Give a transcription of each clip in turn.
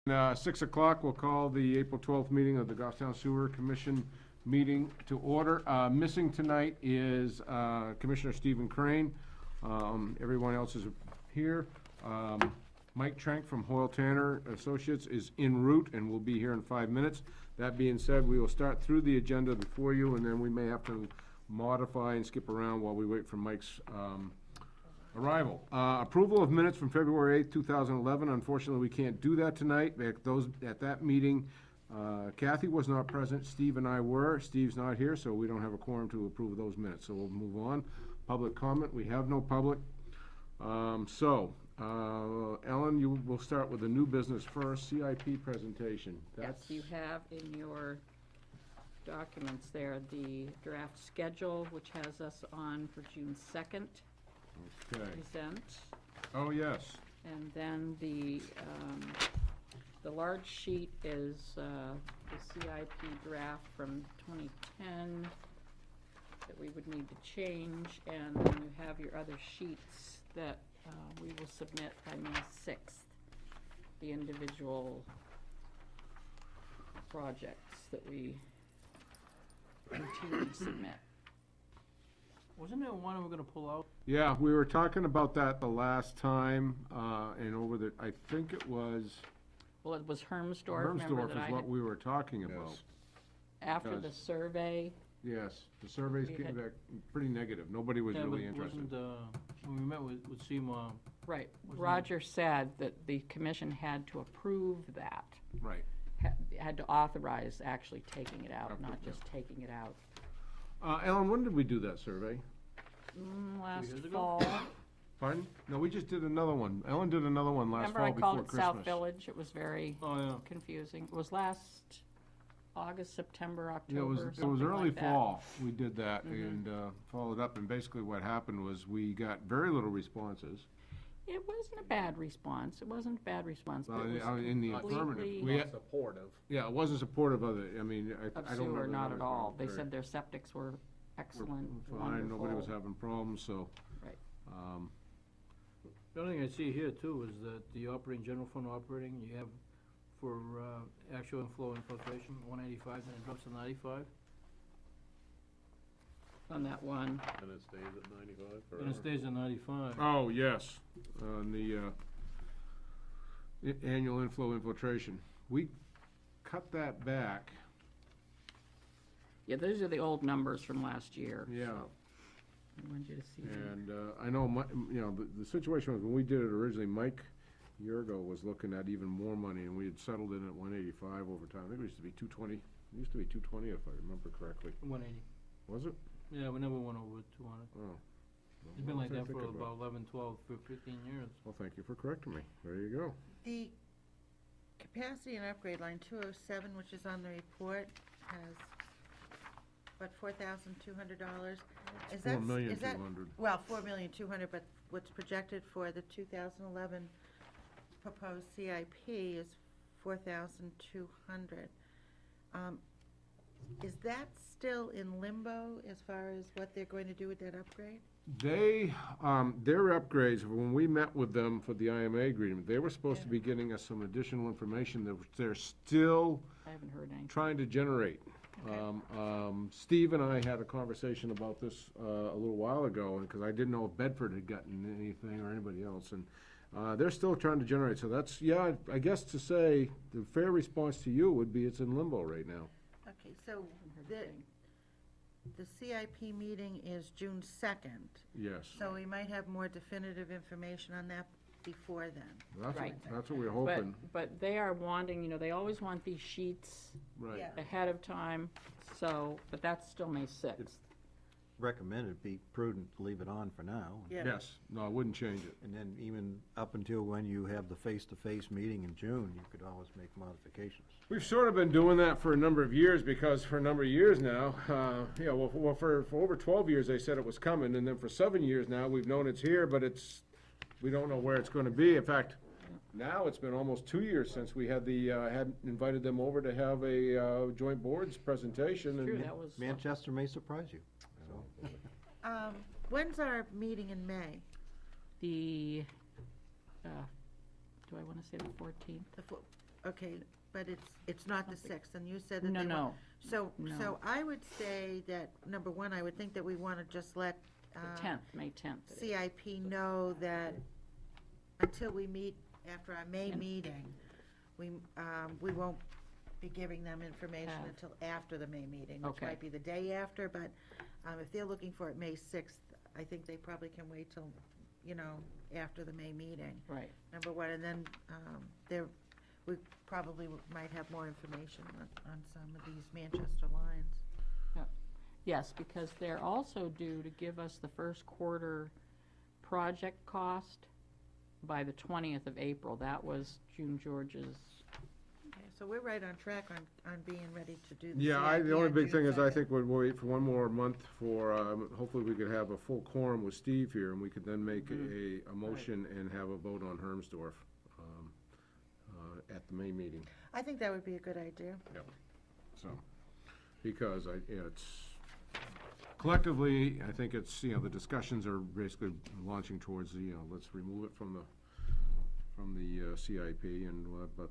6 o'clock, we'll call the April 12th meeting of the Goffstown Sewer Commission meeting to order. Missing tonight is Commissioner Stephen Crane. Everyone else is here. Mike Trank from Hoyle Tanner Associates is en route and will be here in 5 minutes. That being said, we will start through the agenda before you, and then we may have to modify and skip around while we wait for Mike's arrival. Approval of minutes from February 8th, 2011. Unfortunately, we can't do that tonight. At that meeting, Kathy was not present. Steve and I were. Steve's not here, so we don't have a quorum to approve those minutes. So we'll move on. Public comment. We have no public. Ellen, you will start with the new business first. CIP presentation. Yes, you have in your documents there the draft schedule, which has us on for June 2nd. Okay. Present. Oh, yes. And then the large sheet is the CIP draft from 2010 that we would need to change, and then you have your other sheets that we will submit by May 6th, the individual projects that we continue to submit. Wasn't there one we were gonna pull out? Yeah, we were talking about that the last time, and I think it was. Well, it was Hermsdorf, remember Hermsdorf that is I what had, we were talking about. after the because- survey, Yes, the surveys We came had- back pretty negative. Nobody was Yeah, really but interested. when we met with Seymour, right, Wasn't Roger said that the commission had to approve that, Right. had to authorize actually taking it out, Okay, not yeah. just taking it out. Ellen, when did we do that survey? Last years ago? fall. Pardon? No, we just did another one. Ellen did another one last Remember fall I before called it Christmas. South Village? It was very oh, yeah. confusing. It was last August, September, Yeah, October, it was something early like that. fall. We did that Mhm. and followed up, and basically what happened was we got very little responses. It wasn't a bad response. It wasn't a bad response, but Well, it was in the affirmative. completely We had- supportive. Yeah, it wasn't supportive of it. I mean, I of don't sewer, remember. not the at all. They numbers. said their septics were excellent, Fine, nobody was wonderful. having problems, so. Right. The only thing I see here too is that the operating, general fund operating, you have for, actual inflow and infiltration, 185, then it drops to 95, On that one. And it stays at 95 forever. and it stays at 95. Oh, yes, on the annual inflow infiltration. We cut that back, Yeah, those are the old numbers from last year. yeah. So I wanted you to see them. And I know, the situation was, when we did it originally, Mike Yurgo was looking at even more money, and we had settled in at 185 over time. I think it used to be 220, it used to be 220 if I remember correctly. 180. Was it? Yeah, we never went over 200. Oh. It's been like What was I that for thinking about 11, 12, 15 years. Well, thank you for correcting me. There you go. The capacity and upgrade line 207, which is on the report, has, what, $4,200? Is that, is that, 4,200,000. well, 4,200,000, but what's projected for the 2011 proposed CIP is 4,200. Is that still in limbo as far as what they're going to do with that upgrade? They, their upgrades, when we met with them for the IMA agreement, they were supposed to be getting us some additional information that they're still I haven't heard anything. trying to generate. Steve and I had a conversation about this a little while ago, because I didn't know if Bedford had gotten anything or anybody else, and they're still trying to generate. So that's, yeah, I guess to say, the fair response to you would be it's in limbo right now. Okay, so Haven't heard a thing. the CIP meeting is June 2nd. Yes. So we might have more definitive information on that before then. Right. That's what we're hoping. But they are wanting, they always want these sheets Right. Yeah. ahead of time, so, but that's still May 6th. Recommended be prudent to leave it on for now. Yeah. Yes, no, I wouldn't change it. And then even up until when you have the face-to-face meeting in June, you could always make modifications. We've sort of been doing that for a number of years, because for a number of years now, for over 12 years, they said it was coming, and then for 7 years now, we've known it's here, but we don't know where it's gonna be. In fact, now it's been almost 2 years since we had had invited them over to have a joint boards presentation. True, And that was, Manchester may surprise you. When's our meeting in May? the, do I wanna say the 14th? The fo- Okay, but it's not the 6th, and you said that No, they no, want. So No. I would say that, number one, I would think that we want to just let the 10th, May 10th. it is. CIP know that until we meet after our May meeting, we won't be giving them information Have. until after the May meeting, which Okay. might be the day after, but if they're looking for it May 6th, I think they probably can wait till, after the May meeting, Right, number one, and then we probably might have more information on some of these Manchester lines. yes, because they're also due to give us the first quarter project cost by the 20th of April. That was June George's. Okay, so we're right on track on being ready to do the Yeah, CIP the only on big June thing is I 2nd. think we'd wait for one more month for, hopefully we could have a full quorum with Steve here, and we could then make a motion and have a vote on Hermsdorf at the May meeting, I think that would be a good idea. so. Because it's, collectively, I think it's, the discussions are basically launching towards the, let's remove it from the CIP, and, but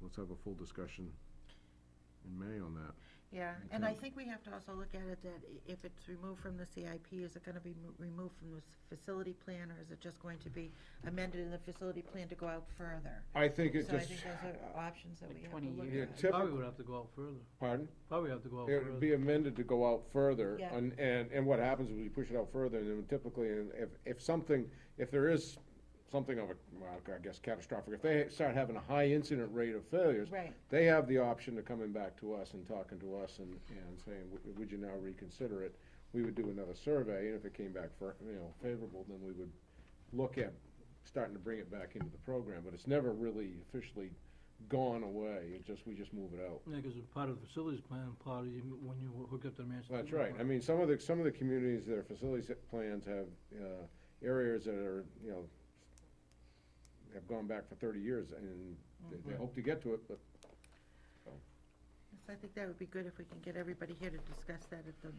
let's have a full discussion in May on that. Yeah, and I Okay. think we have to also look at it that if it's removed from the CIP, is it gonna be removed from the facility plan, or is it just going to be amended in the facility plan to go out further? I think it So I just, think those are options that Like we have 20 to look years. at. Probably would have to go out further. pardon? Probably have to go out It would further. be amended to go out further, Yeah. and what happens is we push it out further, and then typically, if there is something of a, well, I guess catastrophic, if they start having a high incident rate of failures, Right, they have the option of coming back to us and talking to us and saying, would you now reconsider it? We would do another survey, and if it came back favorable, then we would look at starting to bring it back into the program, but it's never really officially gone away, we just move it out. Yeah, because part of the facilities plan, part of when you hook up to the Manchester. That's right. I mean, some of the communities, their facilities plans have, areas that are, have gone back for 30 years, and they hope to get to it, but, yes, I think that would be good if we can get everybody here to discuss that at the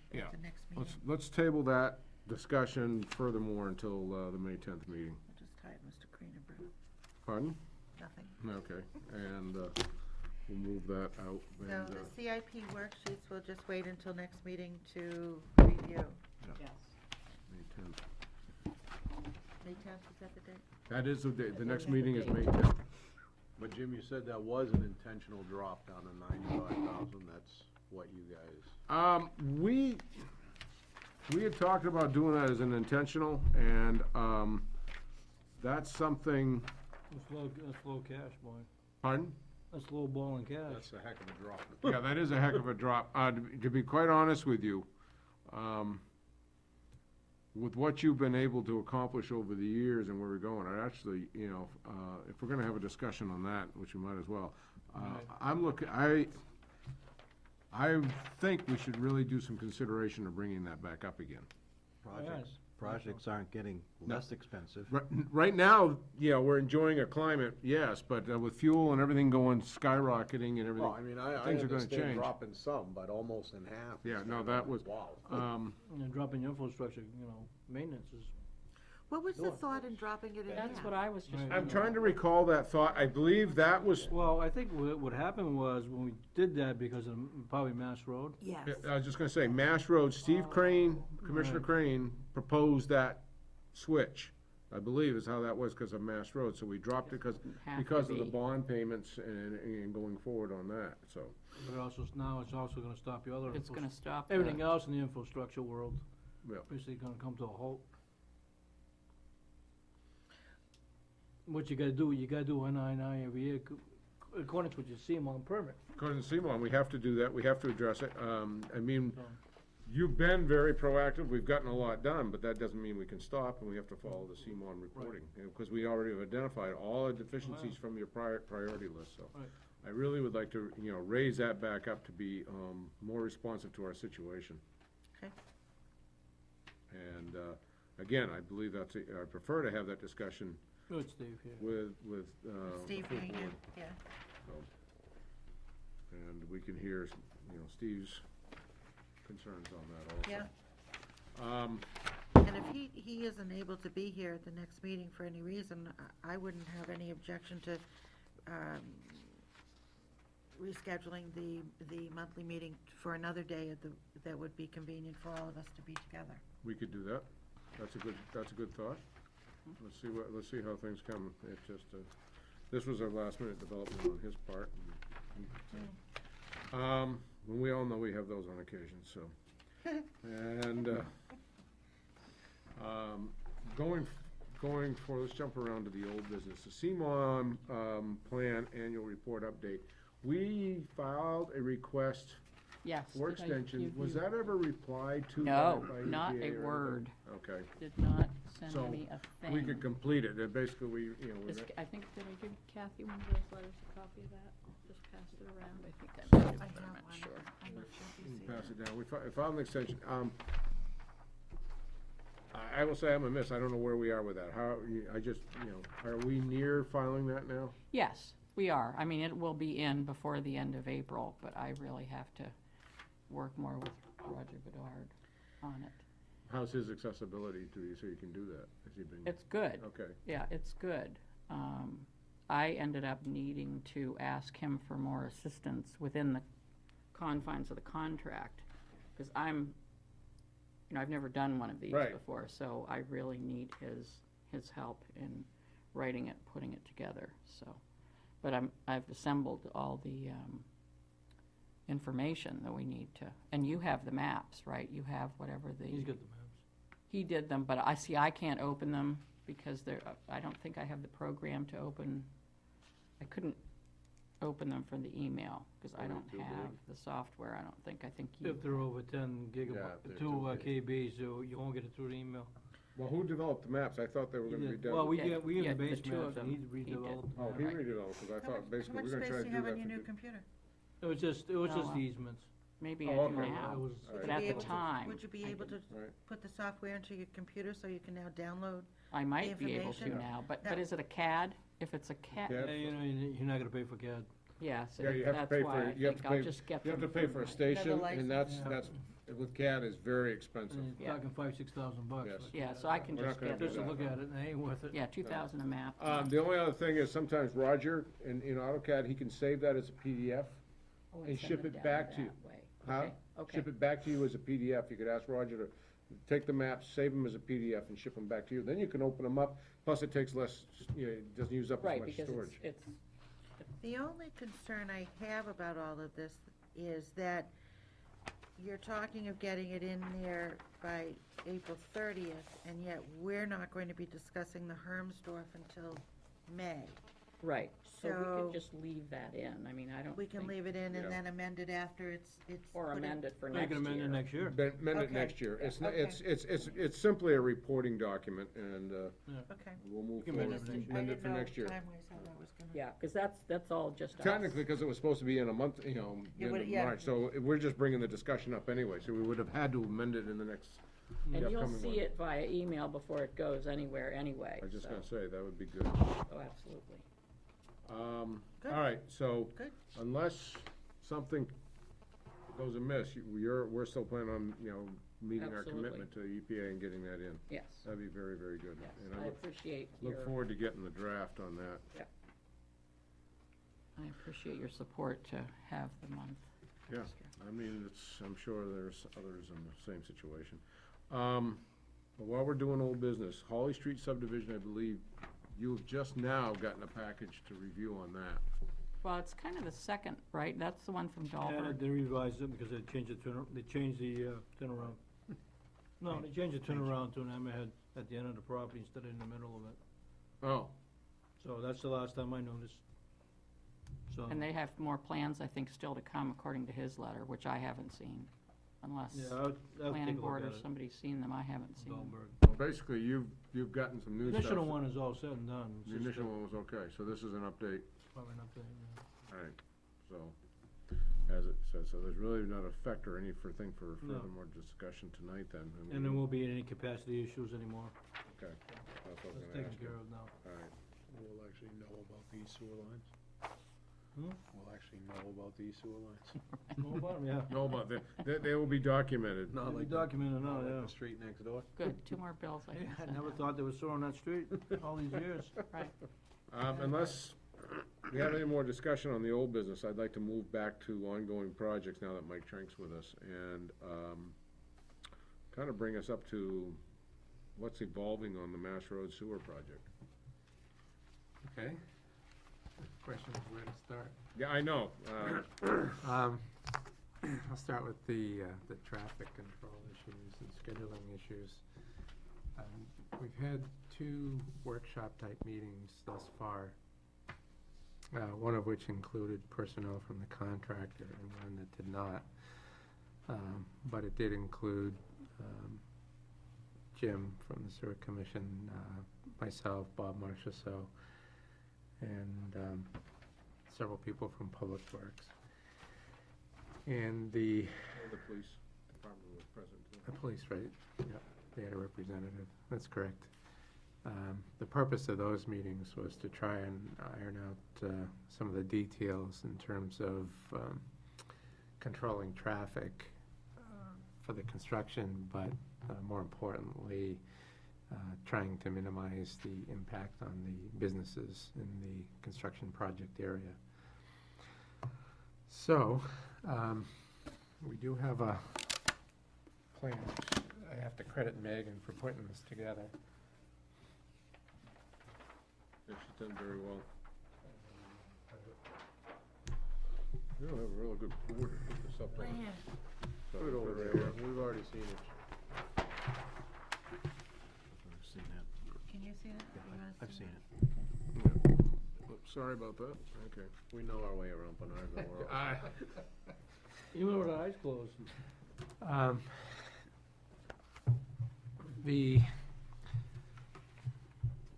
next meeting. let's table that discussion furthermore until, the May 10th meeting. We'll just tie Mr. Greener, Pardon? nothing. Okay, and, we'll move that out, So and, the CIP worksheets, we'll just wait until next meeting to review. yes. May 10th. May 10th, is that the date? That is the day, the next Okay. meeting is May 10th. But Jim, you said that was an intentional drop down to 95,000, that's what you guys, We had talked about doing that as an intentional, and, that's something, That's low cash, boy. pardon? That's low ball and cash. that's a heck of a drop. Yeah, that is a heck of a drop. To be quite honest with you, with what you've been able to accomplish over the years and where we're going, I actually, if we're gonna have a discussion on that, which we might as well, Right. I think we should really do some consideration of bringing that back up again. Projects aren't getting less expensive. Right now, we're enjoying a climate, yes, but with fuel and everything going skyrocketing and Well, I everything, mean, I things are gonna understand change. dropping some, but almost in half. is Yeah, no, kinda that like, was, Wow. And dropping your infrastructure, maintenance is. What was the Sure. thought in dropping it in half? That's what I was just. Right. I'm trying to recall that thought. I believe that was, Well, I think what happened was when we did that because of probably Mass Road. Yes. I was just gonna say, Mass Road, Steve Crane, Commissioner Right. Crane proposed that switch. I believe is how that was because of Mass Road, so we dropped it because of the bond payments and going forward on that, so. But also, now it's also gonna stop your other. It's gonna stop. Everything else in the infrastructure world. Yeah. Basically gonna come to a halt. What you gotta do NI every year, according to what you see them on permit. According to Simon, we have to do that, we have to address it. I mean, So, you've been very proactive, we've gotten a lot done, but that doesn't mean we can stop, and we have to follow the CMON reporting. Because we already have identified all the deficiencies from your priority list, so. Right. I really would like to, raise that back up to be, more responsive to our situation. Okay. And, again, I believe I prefer to have that discussion Good, Steve, here. with, Steve the full being board. here, yeah. And we can hear, Steve's concerns on that also. Yeah. And if he isn't able to be here at the next meeting for any reason, I wouldn't have any objection to rescheduling the monthly meeting for another day that would be convenient for all of us to be together. We could do that. That's a good thought. Let's see how things come. It just, this was a last minute development on his part. And we all know we have those on occasion, so. And, going for, let's jump around to the old business. The CMOM, plan annual report update. We filed a request Yes. for did I extension. give Was you- that ever replied to? No, by not EPA a or anything? word. Okay. Did not So, send me a thing. We could complete it. Basically, we, you know, Is- we're- I think, did I give Kathy one of those letters, a copy of that? Just passed it around, I think I might have, I but I'm have not one. sure. I'm not sure if we you can see pass it. it down. We filed an extension. I will say I'm amiss. I don't know where we are with that. I just, you know, are we near filing that now? Yes, we are. I mean, it will be in before the end of April, but I really have to work more with Roger Bedard on it. How's his accessibility to you so you can do that? Has he been? It's good. Okay. Yeah, it's good. I ended up needing to ask him for more assistance within the confines of the contract, because I've never done one of these Right. before, so I really need his help in writing it, putting it together, so. But I've assembled all the, information that we need to, and you have the maps, right? You have whatever He's got the maps. he did them, but I can't open them because I don't think I have the program to open. I couldn't open them from the email because I Are they don't too have big? the software. I think you. If they're over 10 Yeah, gigabytes, if they're 2 too big. KBs, you won't get it through the email. Well, who developed the maps? I thought they were He gonna be did. done. Well, we Yeah, get the yeah, the base two of maps, and them, he he did. redeveloped them. Oh, he Right. read it all, because I How thought much basically we're gonna space try to do do you that. have on your for new the- computer? It was just Oh, the well. easements. Maybe Oh, I do okay. now, It was- All but right. at be the able to- time. Would you be I able to didn't. Right. put the software into your computer so you can now download? I might be able to information? now, but That- is it a CAD? If it's a CAD, Yeah. Yeah, you're not gonna pay for CAD. yeah, so Yeah, you have to that's pay why I for, you have think to I'll pay, just get you have them to pay from for a my- station, license. and that's, Yeah. with CAD is very expensive. And you're Yeah. talking $5,000-6,000. Yes. like Yeah, that. so I can We're not just gonna get do Just to that. look at it, and it ain't worth it. Yeah, 2,000 a map. The only other thing is sometimes Roger, in AutoCAD, he can save that as a PDF, Oh, and send ship them it down back to you. that way. Huh? Okay, okay. Ship it back to you as a PDF. You could ask Roger to take the maps, save them as a PDF, and ship them back to you. Then you can open them up, plus it takes less, it doesn't use up as Right, much because storage. it's, The only concern I have about all of this is that you're talking of getting it in there by April 30th, and yet we're not going to be discussing the Hermsdorf until May. right, so we So- could just leave that in, I mean, I don't We can think- leave it in Yeah. and then amend it after it's. Or put in. amend it for They next can amend it year. next year. Amend it Okay. next year. It's, Yeah, not- it's simply a reporting document, and, Okay. we'll move You can I forward, amend just it didn't- next I amend it didn't for know next year. time-wise how that was gonna. Yeah, because that's all just us. Technically, because it was supposed to be in a month, the It end would- of yeah. March, so we're just bringing the discussion up anyway, so we would have had to amend it in the next, And the you'll upcoming see one. it via email before it goes anywhere anyway, I was just so- gonna say, that would be good. Oh, absolutely. Good. All right, so, Good. unless something goes amiss, we're still planning on, meeting our Absolutely. commitment to EPA and getting that in. Yes, That'd be very, very good. yes, And I appreciate look your, forward to getting the draft on that. I appreciate your support to have the month. Yeah, extra. I mean, I'm sure there's others in the same situation. But while we're doing old business, Holly Street subdivision, I believe you have just now gotten a package to review on that. Well, it's kind of the second, right? That's the one from Yeah, Dahlberg. they revised it because they changed the turnaround. No, they changed the turnaround to an hammerhead at the end of the property instead of in the middle of it. Oh, So that's the last time I noticed. So, And they have more plans, I think, still to come, according to his letter, which I haven't seen, unless yeah, I'll take planning a look board at or it. somebody's seen them, I haven't seen them. Dahlberg. well, basically, you've gotten some new The stuff. initial one is all said and done. It's The just initial one was okay, so this is an update. probably an update, yeah. All right, so, as it says, so there's really not a effect or anything for No. further more discussion tonight then. I And mean, there won't be any capacity issues anymore. Okay, that's what I was That's gonna taken ask you. care of now. All right, We'll actually know about these sewer lines. Hmm? We'll actually know about these sewer lines. No problem, yeah. no, but they will be documented. Not It'll be like the- documented now, not like yeah. the street next door. Good, 2 more bills I Yeah, can I send never out. thought there was sewer on that street all these years. Right, Unless If you have any more discussion on the old business, I'd like to move back to ongoing projects now that Mike Trank's with us, and kind of bring us up to what's evolving on the Mass Road Sewer project. Okay. Question is where to start. Yeah, I know. I'll start with the traffic control issues and scheduling issues. We've had 2 workshop-type meetings thus far, one of which included personnel from the contractor and one that did not. But it did include Jim from the Sewer Commission, myself, Bob Marchessault, and several people from Public Works. And the police department was present too. The police, right, yeah, they had a representative, that's correct. The purpose of those meetings was to try and iron out some of the details in terms of controlling traffic for the construction, but more importantly, trying to minimize the impact on the businesses in the construction project area. So, we do have a plan, which I have to credit Megan for putting this together. Yeah, she's done very well. You don't have a real good board to put this up on. Plan. So Put it over put there, we've already seen it. I've seen that. Can you see that? You wanna I've see seen that? it. Oops, sorry about that, okay. We know our way around Bernardville Road. Even with our eyes closed. The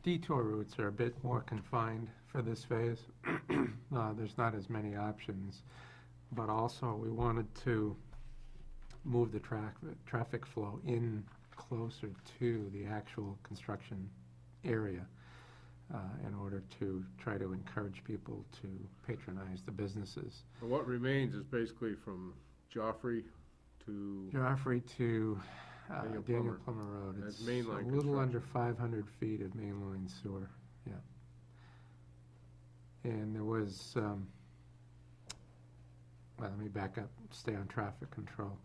detour routes are a bit more confined for this phase. There's not as many options, but also we wanted to move the traffic flow in closer to the actual construction area in order to try to encourage people to patronize the businesses. And what remains is basically from Joffrey to, Joffrey to Daniel Daniel Plummer. Plummer Road. That's It's mainline a little under construction. 500 feet of mainline sewer, yeah. And there was, well, let me back up, stay on traffic control.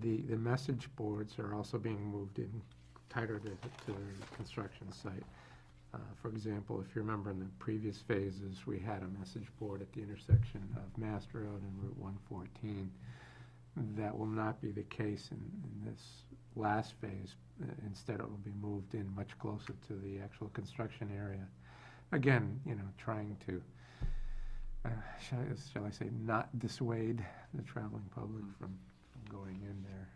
The message boards are also being moved in tighter to the construction site. For example, if you remember in the previous phases, we had a message board at the intersection of Mass Road and Route 114. That will not be the case in this last phase. Instead, it will be moved in much closer to the actual construction area. Again, you know, trying to, shall I say, not dissuade the traveling public from going in there.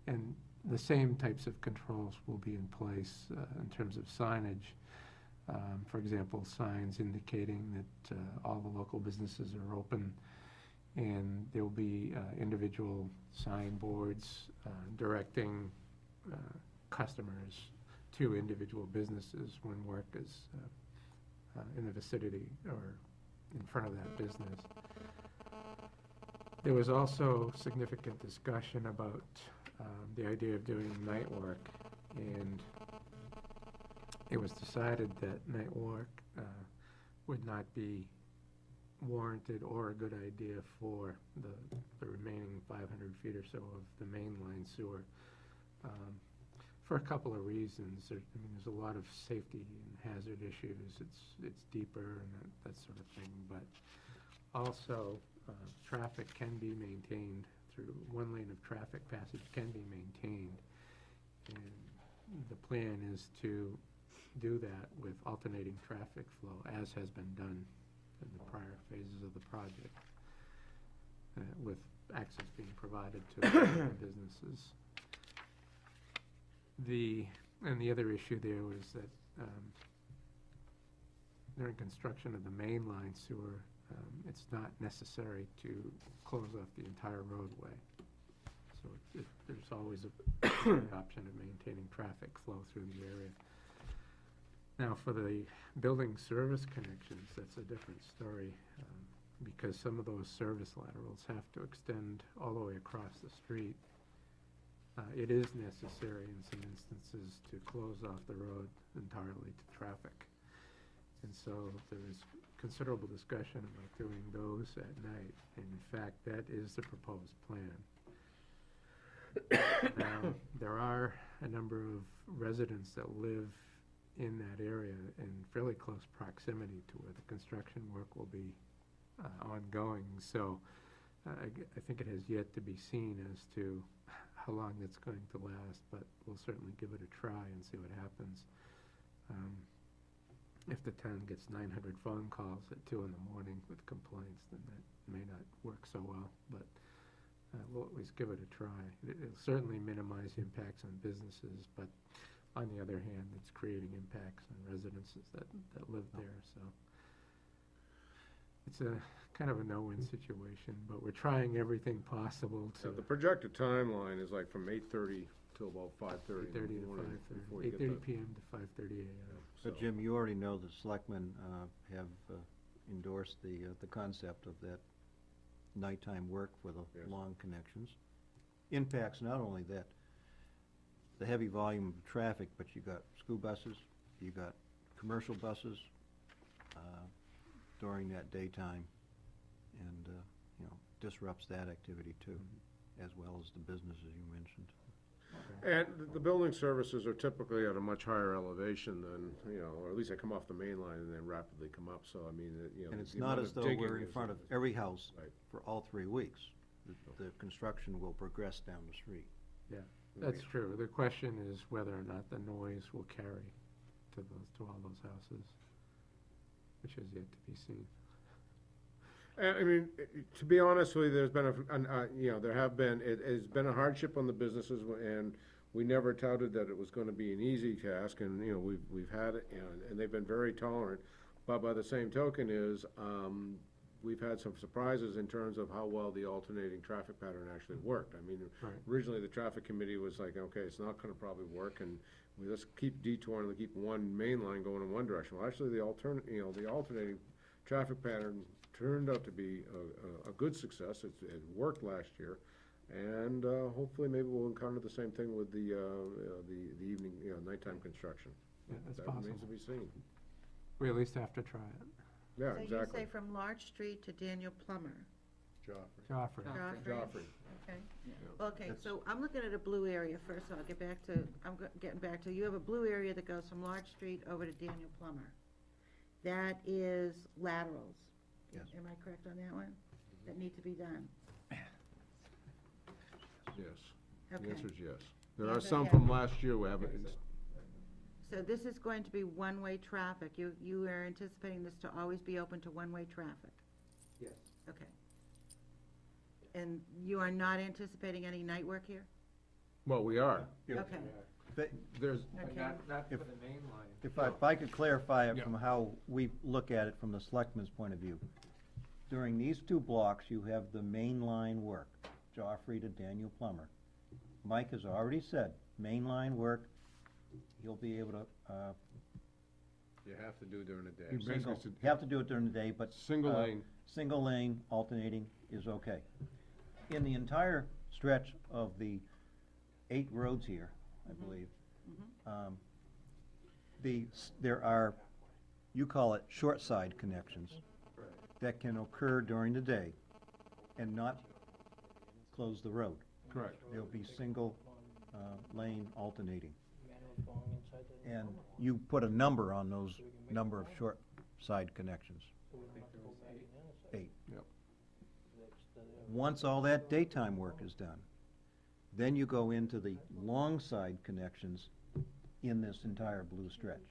And the same types of controls will be in place in terms of signage. For example, signs indicating that all the local businesses are open, and there will be individual signboards directing customers to individual businesses when work is in the vicinity or in front of that business. There was also significant discussion about the idea of doing night work, and it was decided that night work would not be warranted or a good idea for the remaining 500 feet or so of the mainline sewer, for a couple of reasons. There's a lot of safety and hazard issues. It's deeper and that sort of thing, but also traffic can be maintained through one lane of traffic passage can be maintained, and the plan is to do that with alternating traffic flow, as has been done in the prior phases of the project, with access being provided to businesses. The other issue there was that during construction of the mainline sewer, it's not necessary to close off the entire roadway. So there's always an option of maintaining traffic flow through the area. Now, for the building service connections, that's a different story, because some of those service laterals have to extend all the way across the street. It is necessary in some instances to close off the road entirely to traffic. And so there was considerable discussion about doing those at night. And in fact, that is the proposed plan. Now, there are a number of residents that live in that area in fairly close proximity to where the construction work will be ongoing. So I think it has yet to be seen as to how long that's going to last, but we'll certainly give it a try and see what happens. If the town gets 900 phone calls at 2 in the morning with complaints, then that may not work so well, but we'll at least give it a try. It'll certainly minimize impacts on businesses, but on the other hand, it's creating impacts on residences that live there, so. It's a kind of a no-win situation, but we're trying everything possible So to. the projected timeline is like from 8:30 till about 5:30 in 8:30 the to morning. 5:30, before you get 8:30 the- PM to 5:30 AM. But Jim, you already know the selectmen have endorsed the concept of that nighttime work for the Yes. long connections. Impacts not only that, the heavy volume of traffic, but you got school buses, you got commercial buses during that daytime, and, disrupts that activity too, as well as the businesses you mentioned. And the building services are typically at a much higher elevation than, or at least they come off the main line and then rapidly come up, so I mean, And it's the not amount as of though digging we're in is- front of every house Right. for all 3 weeks. The construction will progress down the street. That's true. The question is whether or not the noise will carry to all those houses, which is yet to be seen. I mean, to be honest with you, there's been it has been a hardship on the businesses, and we never touted that it was gonna be an easy task, and, we've had it, and they've been very tolerant. But by the same token we've had some surprises in terms of how well the alternating traffic pattern actually worked. I mean, Right. originally, the traffic committee was like, okay, it's not gonna probably work, and we just keep detouring, we keep one main line going in one direction. Well, actually, the alternating traffic pattern turned out to be a good success. It worked last year, and hopefully maybe we'll encounter the same thing with the evening, nighttime construction. Yeah, that's That remains possible. to be seen. We at least have to try it. Yeah, So you exactly. say from Larch Street to Daniel Plummer? Joffrey. Joffrey. Joffrey? Joffrey. Okay. Yeah. Okay, so I'm looking at a blue area first, so I'll get back to, getting back to, you have a blue area that goes from Larch Street over to Daniel Plummer. That is laterals. Yes. Am I correct on that one? That need to be done? Yes. The Okay. answer is yes. There Yes, are some okay. from last year we haven't, So this is going to be one-way traffic. You are anticipating this to always be open to one-way traffic? Yes. Okay. And you are not anticipating any night work here? well, we are. Okay, But There's, okay. Not If- for the main line. If I could clarify it Yeah. from how we look at it from the selectmen's point of view. During these 2 blocks, you have the main line work, Joffrey to Daniel Plummer. Mike has already said, main line work, he'll be able to, you have to do during the day. you have to do it during the day, but. Single lane. Single lane alternating is okay. In the entire stretch of the 8 roads here, I believe, there are, you call it short side connections that can occur during the day and not close the road. Correct. There'll be single lane alternating. And you put a number on those number of short side connections. 8. Yep. Once all that daytime work is done, then you go into the long side connections in this entire blue stretch.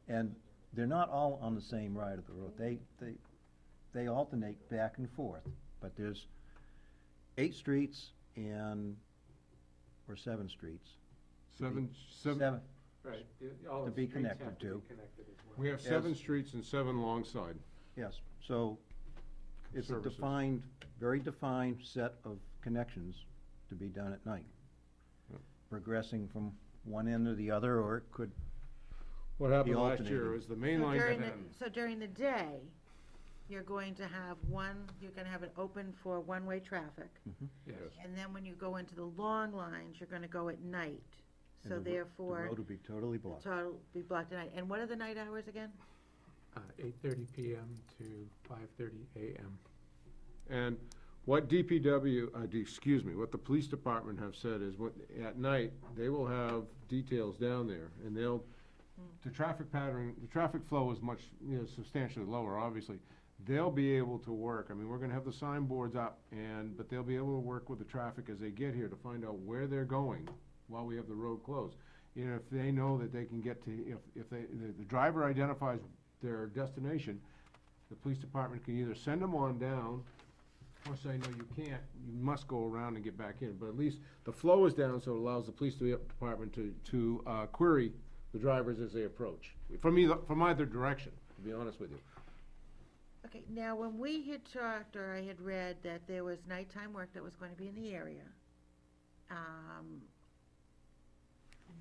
And they're not all on the same side of the road. They alternate back and forth, but there's 8 streets or 7 streets. Seven, Right. To be connected to. we have 7 Yes. streets and 7 long side. Yes, so it's a Services. defined, very defined set of connections to be done at night. Yep. Progressing from one end to the other, or it could, What happened last alternating. year is the main So line during got the, in. so during the day, you're going to have it open for one-way traffic. Yes. And then when you go into the long lines, you're gonna go at night. So and the therefore, road would be totally blocked. total, be blocked at night. And what are the night hours again? 8:30 PM to 5:30 AM. And what DPW, what the police department have said is, at night, they will have details down there, and the traffic pattern, the traffic flow is much, substantially lower, obviously. They'll be able to work, I mean, we're gonna have the signboards up, but they'll be able to work with the traffic as they get here to find out where they're going while we have the road closed. If they know that they can get to, if the driver identifies their destination, the police department can either send them on down, or say, no, you can't, you must go around and get back in. But at least the flow is down, so it allows the police department to query the drivers as they approach, from either direction, to be honest with you. Okay, now, when we had talked, or I had read that there was nighttime work that was going to be in the area,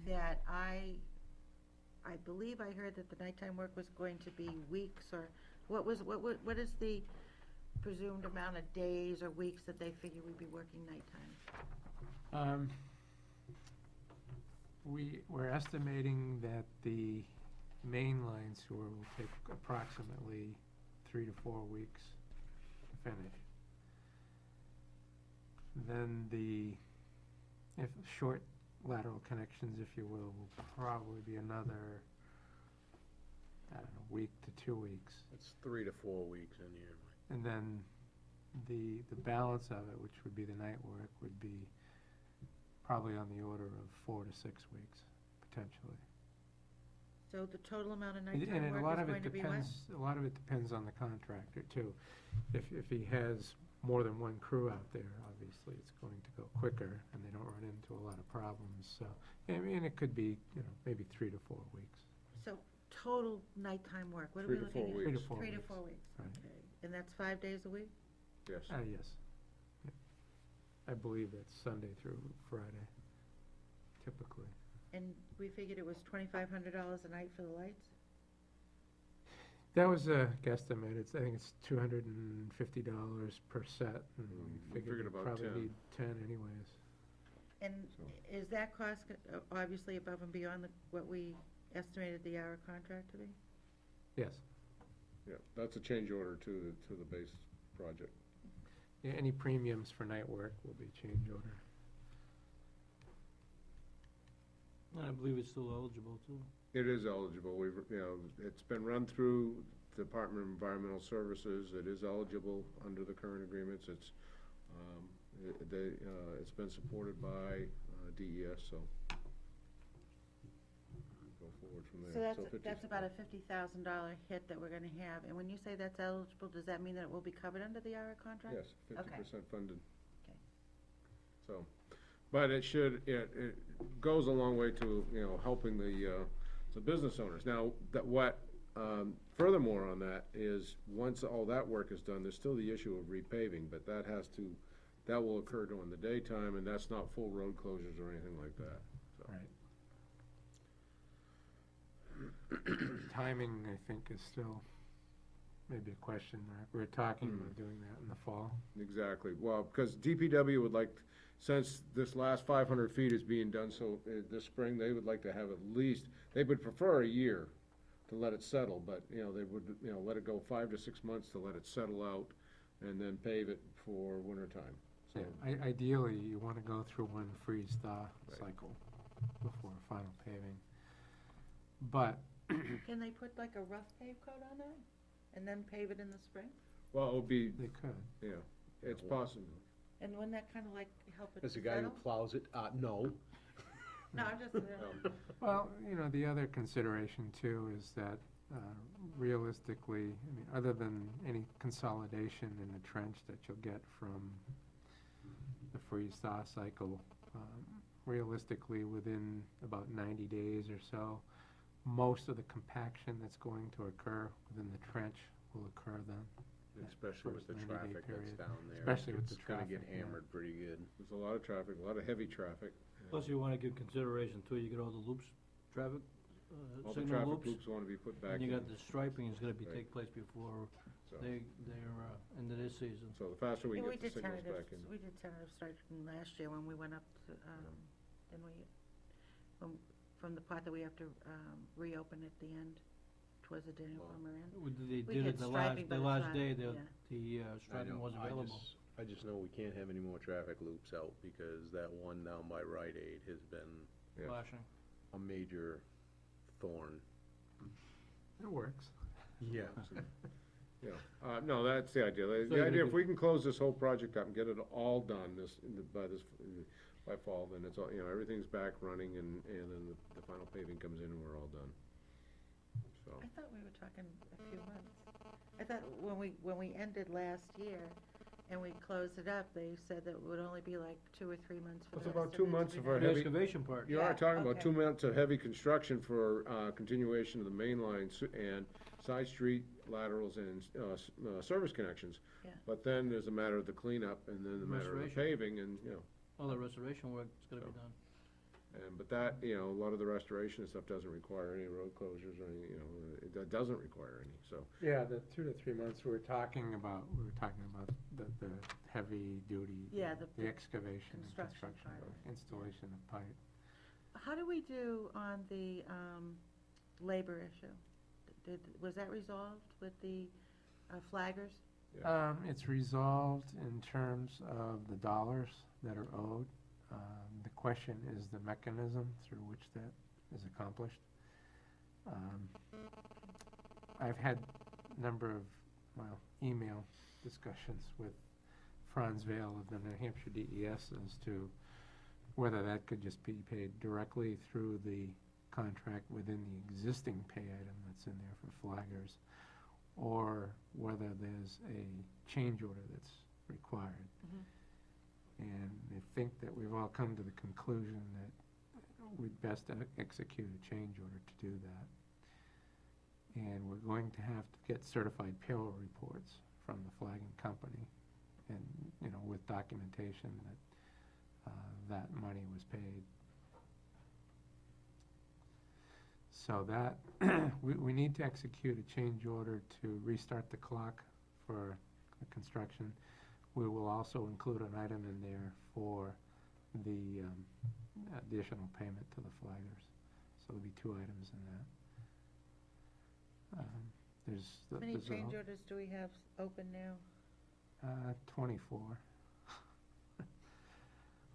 that I believe I heard that the nighttime work was going to be weeks, or what is the presumed amount of days or weeks that they figure we'd be working nighttime? We're estimating that the main line sewer will take approximately 3 to 4 weeks to finish. Then if short lateral connections, if you will probably be another, I don't know, week to 2 weeks. It's 3 to 4 weeks in here. And then the balance of it, which would be the night work, would be probably on the order of 4 to 6 weeks, potentially. So the total amount of And nighttime a lot work is of it going to be what? depends, a lot of it depends on the contractor too. If he has more than one crew out there, obviously it's going to go quicker and they don't run into a lot of problems. So, I mean, it could be, maybe 3 to 4 weeks. So total nighttime work, what are 3 we to 4 looking at? 3 to 4 3 to weeks. 4 weeks, Right. okay. And that's 5 days a week? Yes. Yes. Yeah. I believe that's Sunday through Friday, typically. And we figured it was $2,500 a night for the lights? That was a guesstimate. I think it's $250 per set, and we figured figured about we'd probably 10. need 10 anyways. And is that cost obviously above and beyond what we estimated the hour contract to be? Yes. Yeah, that's a change order to the base project. Yeah, any premiums for night work will be change order. And I believe it's still eligible too. It is eligible, it's been run through Department of Environmental Services, it is eligible under the current agreements, it's been supported by DES, so go forward from there. So that's about a $50,000 hit that we're gonna have, and when you say that's eligible, does that mean that it will be covered under the hour contract? Yes, 50% funded. Okay. So, but it goes a long way to, helping the business owners. Now, furthermore on that is, once all that work is done, there's still the issue of repaving, but that will occur during the daytime, and that's not full road closures or anything like that, so. Right. Timing, I think, is still maybe a question mark. We're talking about doing that in the fall. Exactly, well, because DPW would like, since this last 500 feet is being done this spring, they would like to have at least, they would prefer a year to let it settle, but, they would, let it go 5 to 6 months to let it settle out, and then pave it for winter time. So, Yeah, ideally, you want to go through one freeze-thaw Right. cycle before final paving. But Can they put like a rough pave coat on that, and then pave it in the spring? well, it would be, they could. it's possible. And wouldn't that kinda like help it As a guy who settle? plows it, no. No, I'm just, Well, the other consideration too is that realistically, other than any consolidation in the trench that you'll get from the freeze-thaw cycle, realistically, within about 90 days or so, most of the compaction that's going to occur within the trench will occur then. Especially with the First 90-day traffic that's period. down there. Especially with the It's gonna get traffic, yeah. hammered pretty good. There's a lot of traffic, a lot of heavy traffic. Plus you wanna give consideration too, you get all the loops, traffic, All the signal traffic loops. loops want to be put back And in. you got the striping is gonna Right. take place before So, they're into this season. so the faster we yeah, we get the did signals tentative, back in. we did tentative striping last year when we went up to, didn't we? From the part that we have to, reopen at the end, striped, was it, Daniel Well, Pomerantz? They We did had it the striping, but it's last not- day, yeah. the I striping know, was available. I just know we can't have any more traffic loops out, because that one down by Rite Aid has been Yeah. Flashing. a major thorn. It works. Yeah. Yeah, no, that's the idea. So The you're idea, gonna if we can close this whole project up and get it all done by fall, then it's all, you know, everything's back running and then the final paving comes in and we're all done. So, I thought we were talking a few months. I thought when we ended last year and we closed it up, they said that it would only be like 2 or 3 months for It's the about rest 2 of it to months be of our done. The heavy- excavation part. you are Yeah, talking about okay. 2 months of heavy construction for, continuation of the main lines and side street laterals and, service connections. Yeah. But then there's a matter of the cleanup and then the matter of the Restoration. paving and, you know, All the restoration work is gonna be So. done. but that, you know, a lot of the restoration stuff doesn't require any road closures or any, you know, that doesn't require any, so. Yeah, the 2 to 3 months we were talking about the heavy duty. Yeah, The excavation and construction construction, part of it, installation of pipe. How do we do on the labor issue? Was that resolved with the flaggers? It's resolved in terms of the dollars that are owed. The question is the mechanism through which that is accomplished. I've had a number of, email discussions with Franz Vale of the New Hampshire DES as to whether that could just be paid directly through the contract within the existing pay item that's in there for flaggers, or whether there's a change order that's required. Mhm. And I think that we've all come to the conclusion that we'd best execute a change order to do that. And we're going to have to get certified payroll reports from the flagging company, and, you know, with documentation that that money was paid. So that, we need to execute a change order to restart the clock for the construction. We will also include an item in there for the additional payment to the flaggers. So there'll be 2 items in that. How many there's a- change orders do we have open now? 24.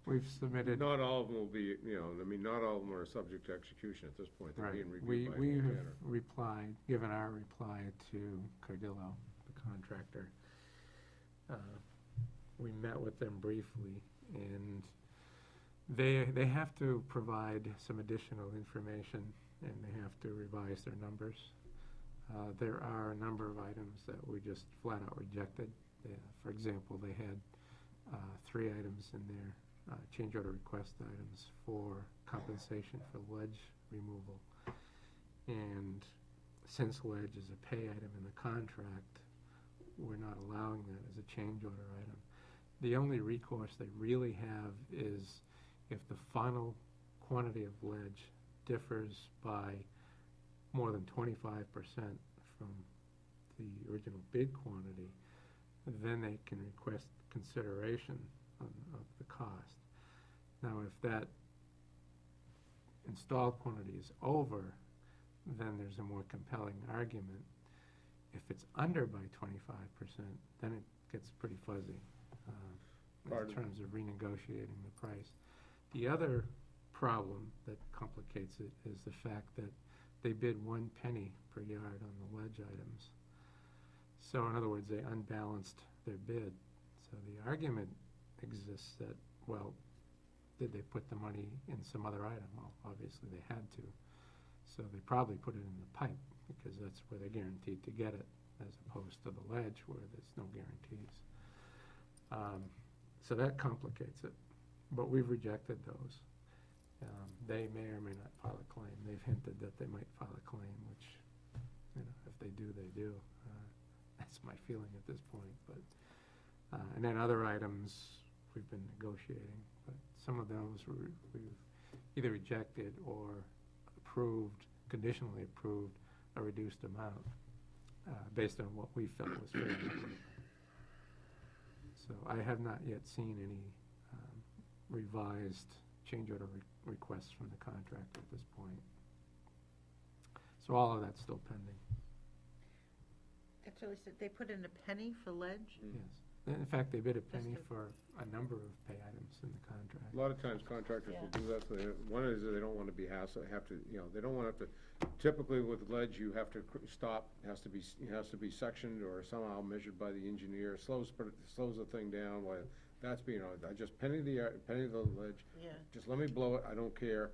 We've submitted. Not all of them will be, you know, I mean, not all of them are subject to execution at this point. They're Right, being we reviewed by have Montana. replied, given our reply to Cardillo, the contractor. We met with them briefly, and they have to provide some additional information, and they have to revise their numbers. There are a number of items that we just flat out rejected. For example, they had 3 items in their change order request items for compensation for ledge removal. And since ledge is a pay item in the contract, we're not allowing that as a change order item. The only recourse they really have is if the final quantity of ledge differs by more than 25% from the original bid quantity, then they can request consideration of the cost. Now, if that installed quantity is over, then there's a more compelling argument. If it's under by 25%, then it gets pretty fuzzy Part in of- terms of renegotiating the price. The other problem that complicates it is the fact that they bid 1 penny per yard on the ledge items. So in other words, they unbalanced their bid. So the argument exists that, well, did they put the money in some other item? Well, obviously they had to. So they probably put it in the pipe, because that's where they're guaranteed to get it, as opposed to the ledge where there's no guarantees. So that complicates it, but we've rejected those. They may or may not file a claim. They've hinted that they might file a claim, which, you know, if they do, they do. That's my feeling at this point, but, and then other items we've been negotiating, but some of those we've either rejected or approved, conditionally approved a reduced amount, based on what we felt was fair. So I have not yet seen any revised change order requests from the contractor at this point. So all of that's still pending. That's what I said, they put in a penny for ledge? Mm. Yes. In fact, they bid a penny to- for a number of pay items in the A contract. lot of times contractors will Yeah. do that, so one is that they don't wanna be have to, they don't wanna have to, typically with ledge, you have to stop, it has to be sectioned or somehow measured by the engineer, slows the thing down, while that's being, I just penny the ledge, Yeah. just let me blow it, I don't care.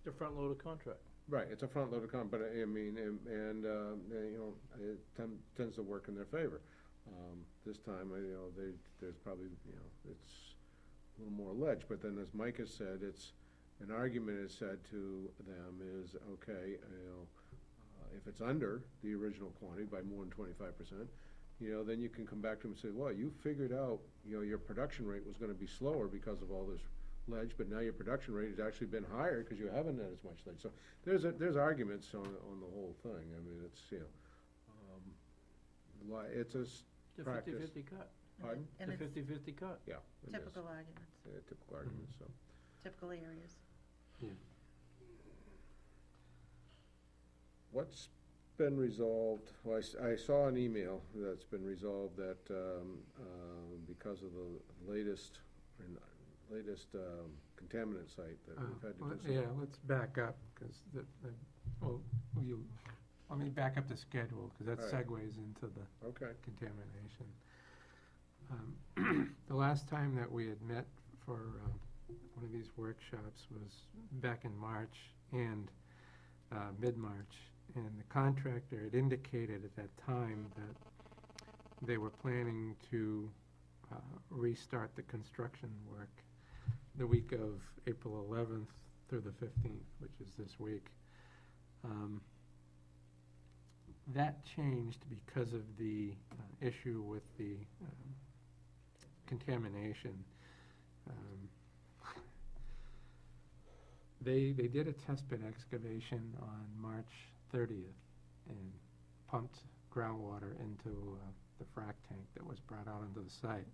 The front-loaded contract. Right, it's a front-loaded but I mean, it tends to work in their favor. This time, there's probably, it's a little more ledge, but then as Mike has said, an argument is said to them is, okay, if it's under the original quantity by more than 25%, then you can come back to them and say, well, you figured out, your production rate was gonna be slower because of all this ledge, but now your production rate has actually been higher because you haven't had as much ledge. So there's arguments on the whole thing. I mean, it's, it's a The practice. 50/50 cut. Pardon? And The it's 50/50 cut. Yeah. it is. typical arguments, Typical arguments, so. typical areas. What's been resolved, well, I saw an email that's been resolved that, because of the latest contaminant site that we've had to do some. Yeah, let's back up, because let me back up the schedule, because that All right. segues into the Okay, contamination. The last time that we had met for one of these workshops was back in March and mid-March, and the contractor had indicated at that time that they were planning to restart the construction work the week of April 11th through the 15th, which is this week. That changed because of the issue with the contamination. They did a test pit excavation on March 30th and pumped groundwater into the frac tank that was brought out onto the site.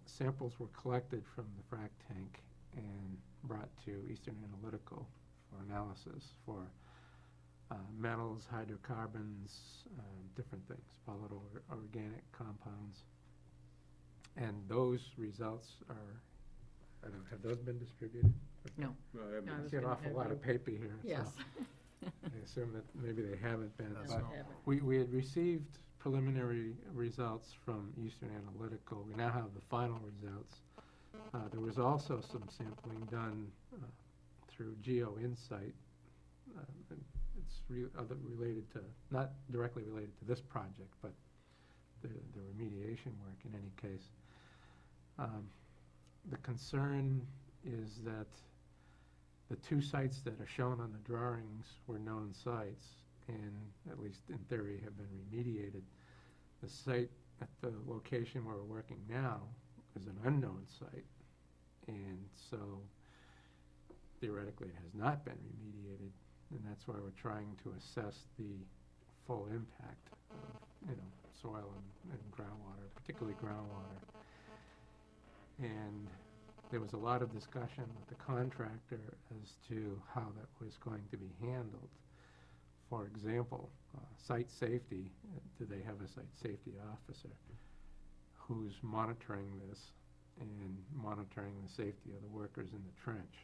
Samples were collected from the frac tank and brought to Eastern Analytical for analysis for metals, hydrocarbons, different things, volatile organic compounds. And those results are, I don't know, have those been distributed? No. no, I haven't- No, I I was see an gonna awful have lot you- of paper here, so Yes. I assume that maybe they haven't been. No, But I haven't. we had received preliminary results from Eastern Analytical. We now have the final results. There was also some sampling done through Geo Insight. It's related to, not directly related to this project, but the remediation work in any case. The concern is that the two sites that are shown on the drawings were known sites, and at least in theory have been remediated. The site at the location where we're working now is an unknown site, and so theoretically it has not been remediated, and that's why we're trying to assess the full impact of, soil and groundwater, particularly groundwater. And there was a lot of discussion with the contractor as to how that was going to be handled. For example, site safety, do they have a site safety officer who's monitoring this and monitoring the safety of the workers in the trench?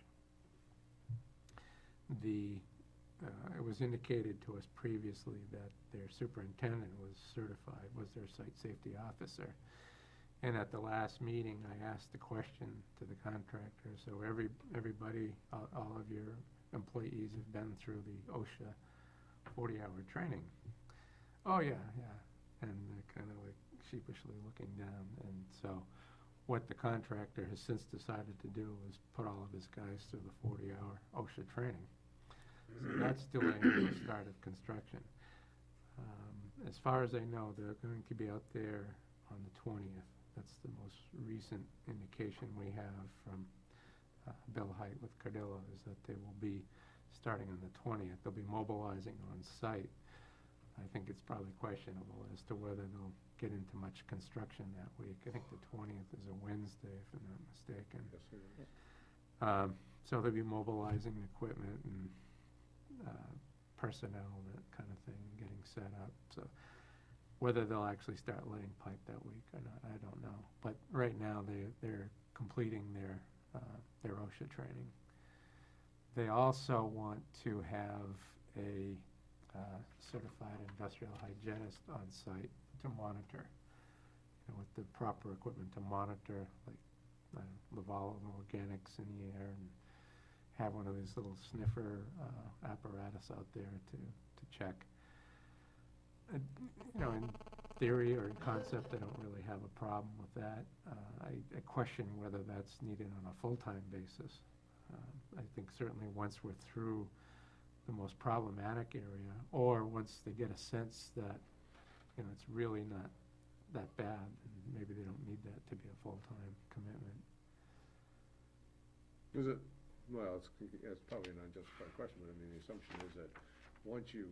It was indicated to us previously that their superintendent was certified, was their site safety officer. And at the last meeting, I asked the question to the contractor, so everybody, all of your employees have been through the OSHA 40-hour training? Oh, yeah. And they're kind of like sheepishly looking down. And so what the contractor has since decided to do is put all of his guys through the 40-hour OSHA training. So that's delaying the start of construction. As far as I know, they're going to be out there on the 20th. That's the most recent indication we have from Bill Height with Cardillo, is that they will be starting on the 20th. They'll be mobilizing on site. I think it's probably questionable as to whether they'll get into much construction that week. I think the 20th is a Wednesday, if I'm not mistaken. Yes, it is. So they'll be mobilizing equipment and personnel, that kind of thing, getting set up, so whether they'll actually start laying pipe that week or not, I don't know. But right now, they're completing their OSHA training. They also want to have a certified industrial hygienist on site to monitor, with the proper equipment to monitor, like the volatile organics in the air, and have one of these little sniffer apparatus out there to check. In theory or in concept, I don't really have a problem with that. I question whether that's needed on a full-time basis. I think certainly once we're through the most problematic area, or once they get a sense that, it's really not that bad, and maybe they don't need that to be a full-time commitment. Is it, well, it's probably an unjustified question, but I mean, the assumption is that once you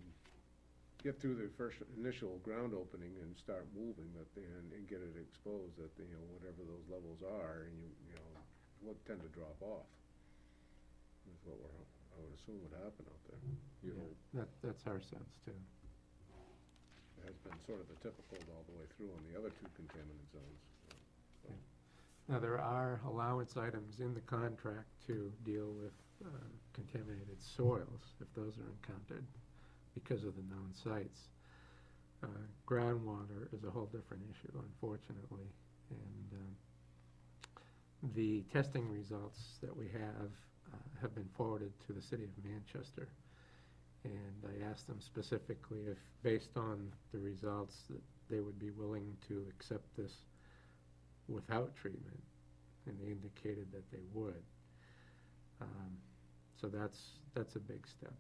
get through the first initial ground opening and start moving, and get it exposed, that, whatever those levels are, and you will tend to drop off. Is what I would assume would happen out there. You hope. That's our sense too. It has been sort of the typical all the way through on the other two contaminant zones. So, Now, there are allowance items in the contract to deal with contaminated soils, if those are encountered, because of the known sites. Groundwater is a whole different issue, unfortunately, and the testing results that we have been forwarded to the city of Manchester. And I asked them specifically if, based on the results, that they would be willing to accept this without treatment, and they indicated that they would. So that's a big step,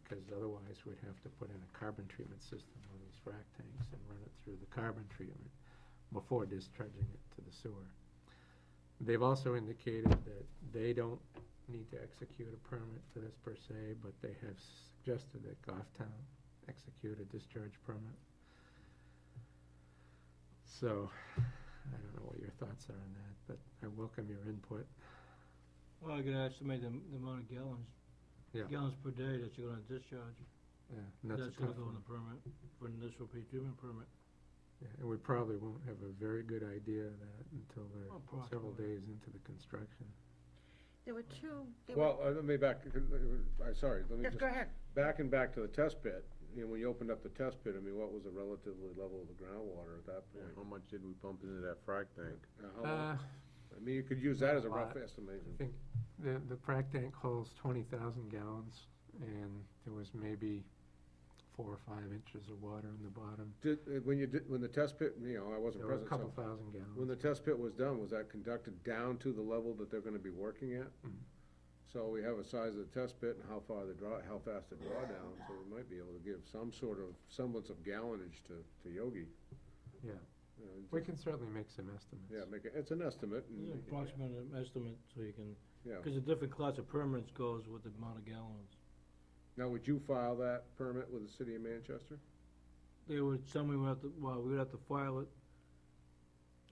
because otherwise we'd have to put in a carbon treatment system on these frac tanks and run it through the carbon treatment before discharging it to the sewer. They've also indicated that they don't need to execute a permit for this per se, but they have suggested that Goffstown execute a discharge permit. So, I don't know what your thoughts are on that, but I welcome your input. Well, I could estimate the amount of gallons, Yeah. gallons per day that you're gonna discharge. Yeah, and that's a That's gonna tough go in one. the permit, for an initial pre-treatment permit. Yeah, and we probably won't have a very good idea of that until they're several Approximately. days into the construction. There were two, Well, let me back, sorry, let me Yes, just. go ahead. Back to the test pit, when you opened up the test pit, I mean, what was the relatively level of the groundwater at that point? How much did we pump into that frac tank? How much? I mean, you could use that as a rough lot. estimation. I think the frac tank holds 20,000 gallons, and there was maybe 4 or 5 inches of water in the bottom. When the test pit, I wasn't There was a present, couple so, thousand gallons. when the test pit was done, was that conducted down to the level that they're gonna be working at? Mhm. So we have a size of the test pit and how fast the drawdown, so we might be able to give some sort of semblance of gallonage to Yogi. Yeah, You know, we just- can certainly make some estimates. Yeah, it's an estimate, and, Yeah, approximate estimate, so you can, yeah. because a different class of permits goes with the amount of gallons. Now, would you file that permit with the city of Manchester? They would, somebody would have to, well, we would have to file it.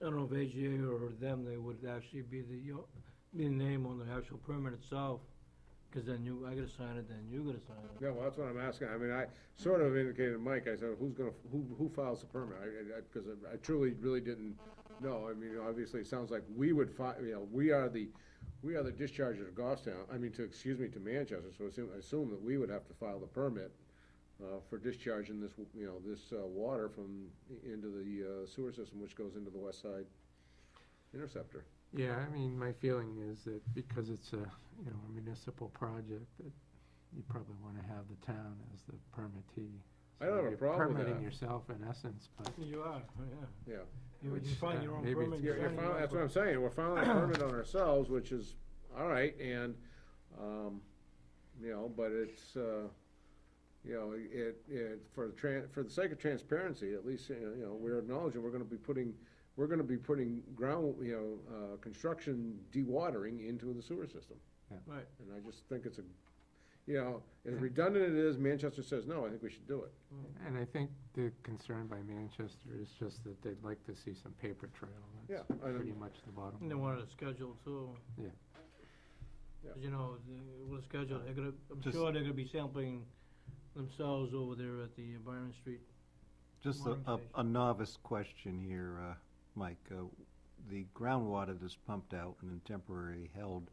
I don't know if AGA or them, they would actually be the name on the actual permit itself, because then I gotta sign it, then you gotta sign it. Yeah, well, that's what I'm asking. I mean, I sort of indicated to Mike, I said, who files the permit? Because I truly, really didn't know. I mean, obviously, it sounds like we would we are the discharger to Goffstown, to Manchester, so I assume that we would have to file the permit for discharging this, this water into the sewer system, which goes into the west side interceptor. Yeah, I mean, my feeling is that because it's a municipal project, that you probably want to have the town as the permittee. I don't have a You're problem with permitting that. yourself in essence, but You are, yeah. Yeah. You Which, find your own maybe it's permit. good. you sign your own That's what I'm saying, we're filing a permit on ourselves, which is all right, and, but it's, for the sake of transparency, at least, we're acknowledging we're gonna be putting ground, construction dewatering into the sewer system. Right. And I just think it's as redundant it is, Manchester says, no, I think we should do it. And I think the concern by Manchester is just that they'd like to see some paper trail. That's Yeah, I know. pretty much the bottom And they line. wanted a schedule too. Yeah. Yeah. 'Cause, with a schedule, I'm Just- sure they're gonna be sampling themselves over there at the Byron Street. Just Warming a station. novice question here, Mike. The groundwater that's pumped out and then temporarily held,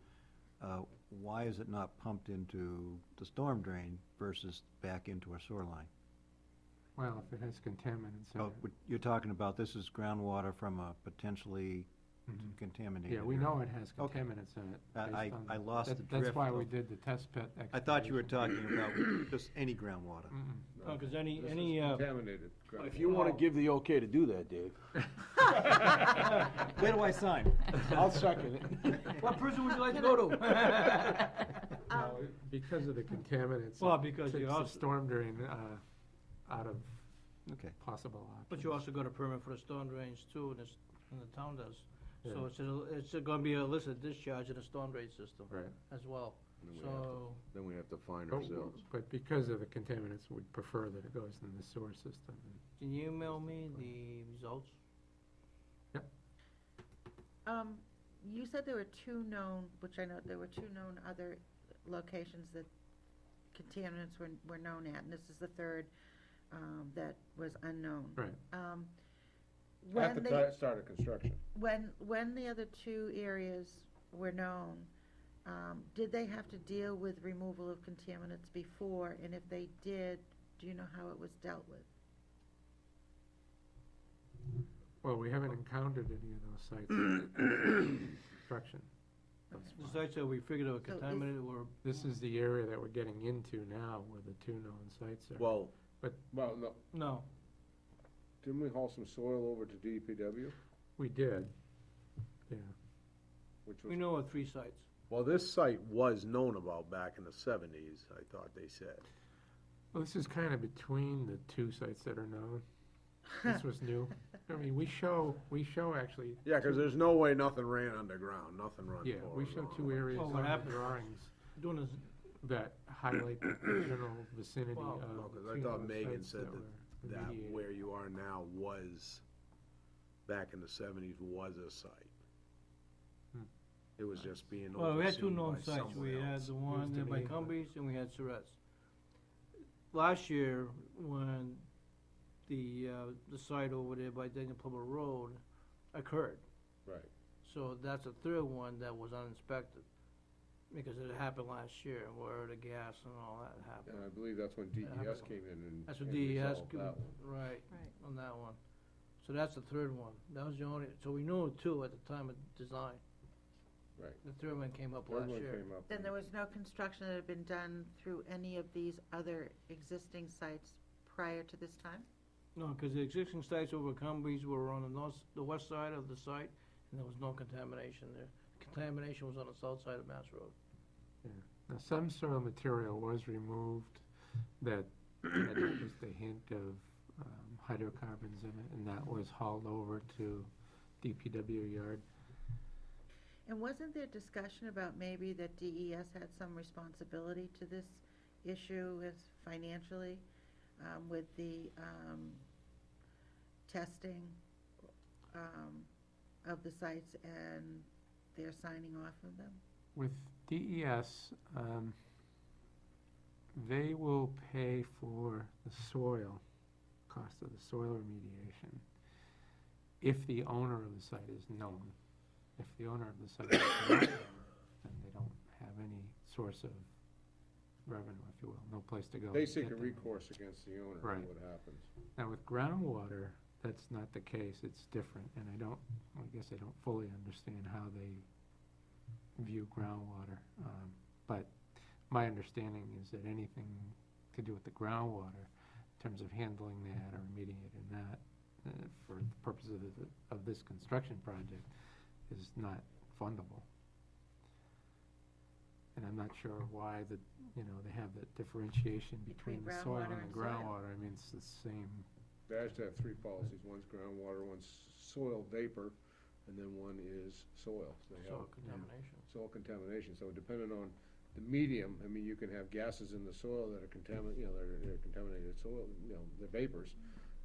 why is it not pumped into the storm drain versus back into a sewer line? Well, if it has contaminants in Oh, it. what you're talking about, this is groundwater from a potentially Mhm. contaminated Yeah, we area. know it has Okay. contaminants in it. I based on- I lost the that- drift. That's why we of- did the test pit I thought you were excavation. talking about just any groundwater. Mm-mm. Oh, 'cause This is any, contaminated If you wanna give the okay to do that, Dave. Where do I sign? I'll second it. What prison would you like to go to? No, because of the contaminants. Well, it because you takes the also- storm drain, out of Okay. possible options. But you also got a permit for the storm drains too, and the town does. So Yeah. it's gonna be a illicit discharge in the storm drain system Right. as well. Then we have to- So, Then we have to find But ourselves. but because of the contaminants, we'd prefer that it goes in the sewer system. can you email me the results? You said there were two known, which I know, there were two known other locations that contaminants were known at, and this is the third, that was unknown. Right. At When the they, start of construction. when the other two areas were known, did they have to deal with removal of contaminants before, and if they did, do you know how it was dealt with? Well, we haven't encountered any of those sites in construction. thus The far. sites that we figured were So is- contaminated were, This is the area that we're getting into now where the two known sites are. Well, Well, no, no, didn't we haul some soil over to DPW? We did, yeah. Which we was, know of 3 sites. well, this site was known about back in the seventies, I thought they said. Well, this is kind of between the two sites that are known. This was new. I mean, we show actually. Yeah, 'cause there's no way nothing ran underground, nothing runs Yeah, we forward show or 2 all. areas Well, on what the happened- drawings Doing this, that highlight the general vicinity Well, of No, 'cause the I 2 thought known Megan sites said were That remediated. where you are now was, back in the seventies, was a site. Hmm. It was just being well, we had 2 overseen known by sites. someone We had else. the one to there by me, but- Cumbies and we had Surratt's. Last year, when the site over there by Daniel Plummer Road occurred. right. So that's a third one that was uninspected, because it happened last year, where the gas and all that happened. And I believe that's when DES happened. came in and. That's what and DES, resolved that one. right, Right. on that one. So that's the third one. That was the only, so we knew of 2 at the time of design. Right. The third one came up Third last one year. came up. Then there was no construction that had been done through any of these other existing sites prior to this time? No, because the existing sites over Cumbies were on the west side of the site, and there was no contamination there. Contamination was on the south side of Mass Road. Now, some soil material was removed that had just a hint of hydrocarbons in it, and that was hauled over to DPW yard. And wasn't there discussion about maybe that DES had some responsibility to this issue as financially, with the, testing, of the sites and their signing off of them? With DES, they will pay for the soil, cost of the soil remediation, if the owner of the site is known. If the owner of the site is not known, then they don't have any source of revenue, if you will, no place to go. They to seek get a the- recourse against the owner, Right. is what happens. Now, with groundwater, that's not the case, it's different, and I guess I don't fully understand how they view groundwater. But my understanding is that anything to do with the groundwater, in terms of handling that or remediating that, for the purposes of this construction project, is not fundable. And I'm not sure why they have that differentiation between the soil groundwater and the and soil. groundwater. I mean, it's the same. They actually have 3 policies. One's groundwater, one's soil vapor, and then one is soil. So they Soil have contamination. soil contamination. So depending on the medium, I mean, you can have gases in the soil that are they're contaminated soil, they're vapors.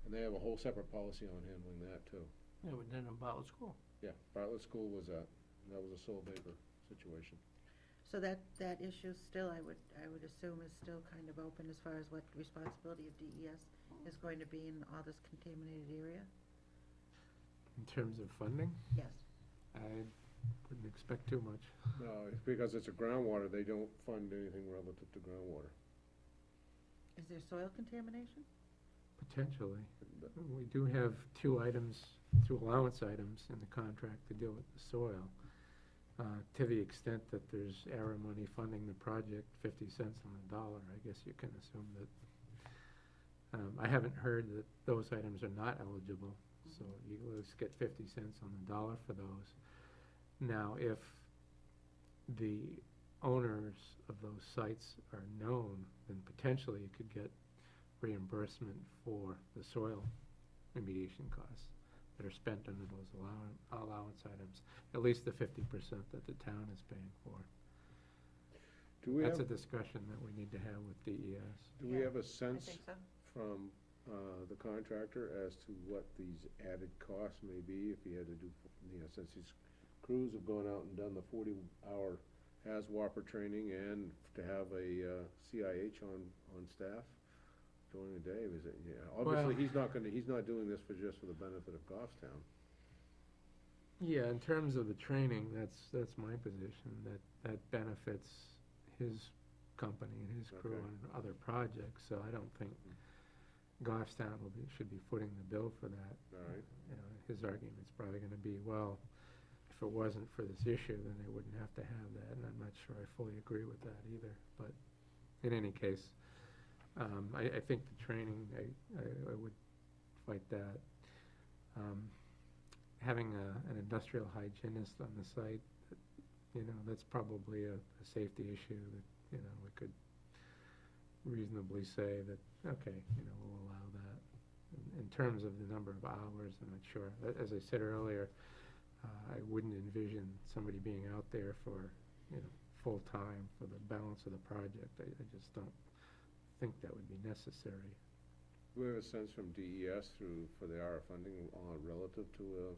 And they have a whole separate policy on handling that too. Yeah, we did it in Bartlett School. Yeah, Bartlett School that was a soil vapor situation. So that issue still, I would assume, is still kind of open as far as what responsibility of DES is going to be in all this contaminated area? In terms of funding, Yes. I wouldn't expect too much. No, it's because it's a groundwater, they don't fund anything relative to groundwater. Is there soil contamination? Potentially. We do have two allowance items in the contract to deal with the soil. To the extent that there's ARA money funding the project, 50 cents on the dollar, I guess you can assume that. I haven't heard that those items are not eligible, so you at least get 50 cents on the dollar for those. Now, if the owners of those sites are known, then potentially you could get reimbursement for the soil remediation costs that are spent under those allowance items, at least the 50% that the town is paying for. Do we That's have, a discussion that we need to have with DES. do we Yeah, have a I sense think so. from the contractor as to what these added costs may be if he had to do, since his crews have gone out and done the 40-hour HAZWOPER training and to have a CIH on staff during the day, is it, obviously, Well- he's not doing this just for the benefit of Goffstown. Yeah, in terms of the training, that's my position, that benefits his company and his crew Okay. on other projects, so I don't think Goffstown should be footing the bill for that. All right. His argument's probably gonna be, well, if it wasn't for this issue, then they wouldn't have to have that, and I'm not sure I fully agree with that either, but in any case, I think the training, I would fight that. Having an industrial hygienist on the site, that's probably a safety issue that, we could reasonably say that, okay, we'll allow that. In terms of the number of hours, I'm not sure. As I said earlier, I wouldn't envision somebody being out there for, full-time for the balance of the project. I just don't think that would be necessary. Do we have a sense from DES for the ARA funding relative to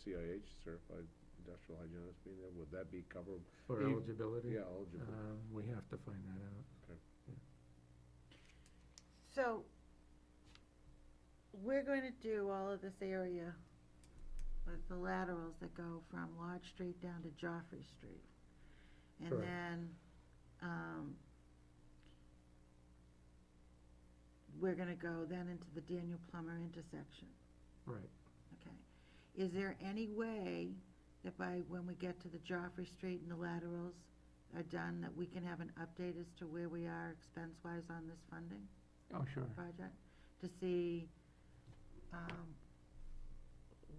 CIH, Certified Industrial Hygienist being there? Would that be covered? For eligibility? Yeah, eligible. We have to find that out. So, we're going to do all of this area with the laterals that go from Lodge Street down to Joffrey Street. And Correct. then, we're gonna go then into the Daniel Plummer intersection. Right. Okay. Is there any way that when we get to the Joffrey Street and the laterals are done, that we can have an update as to where we are expense-wise on this funding Oh, sure. project? To see,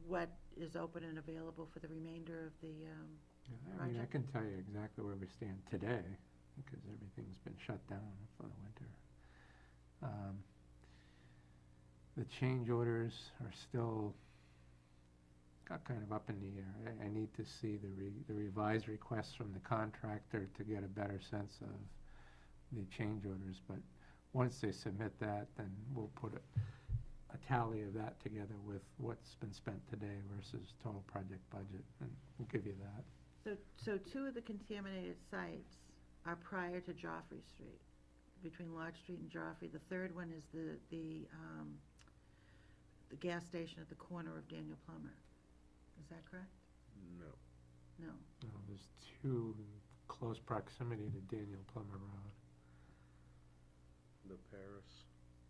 what is open and available for the remainder of the, Yeah, I mean, I project? can tell you exactly where we stand today, because everything's been shut down for the winter. The change orders are still kind of up in the air. I need to see the revised requests from the contractor to get a better sense of the change orders, but once they submit that, then we'll put a tally of that together with what's been spent today versus total project budget, and we'll give you that. so two of the contaminated sites are prior to Joffrey Street, between Lodge Street and Joffrey. The third one is the gas station at the corner of Daniel Plummer. Is that correct? No. No. No, there's two in close proximity to Daniel Plummer Road. The Paris.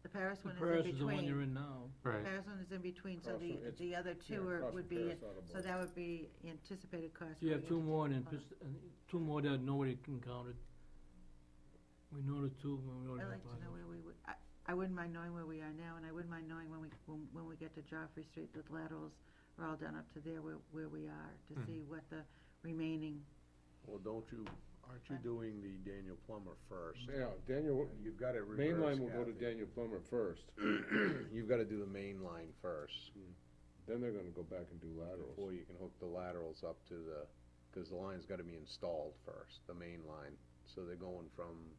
The Paris The one Paris is is in the one you're between. in now. Right. Paris one is in between, so Across from- it's- the other two across would from be, Paris Auto so Body. that would be anticipated cost. So you have going two into more Daniel and Plummer. two more that nobody can count it. We know the two, and we know the I'd like to know where we would, I wouldn't mind knowing where we are now, and I wouldn't mind knowing when we get to Joffrey Street, the laterals are all done up to there where we are, to Mhm. see what the remaining, Well, aren't you doing the Daniel Plummer first? Yeah, Daniel, You've got it reversed, main line will go to Kathy. Daniel Plummer first, You've gotta do the main line first, then they're gonna go back and do laterals. before you can hook the laterals up to cause the line's gotta be installed first, the main line. So they're going from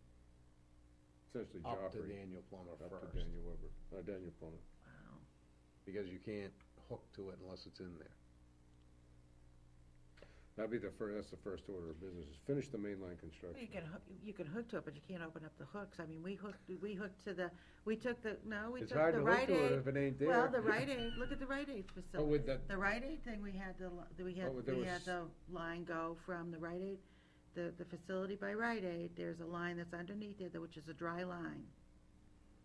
Essentially up to Joffrey, Daniel Plummer up to first. Daniel Weber, Daniel Plummer. wow. Because you can't hook to it unless it's in there. That'd be that's the first order of business, is finish the mainline construction. You can hook to it, but you can't open up the hooks. I mean, we hooked to the, we took the It's Rite hard to hook to it Aid. if it ain't there. Well, the Rite Aid, look at the Rite Aid Oh, facility. with that, The Rite Aid thing, we had we had Oh, there was- the line go from the Rite Aid, the facility by Rite Aid, there's a line that's underneath it, which is a dry line.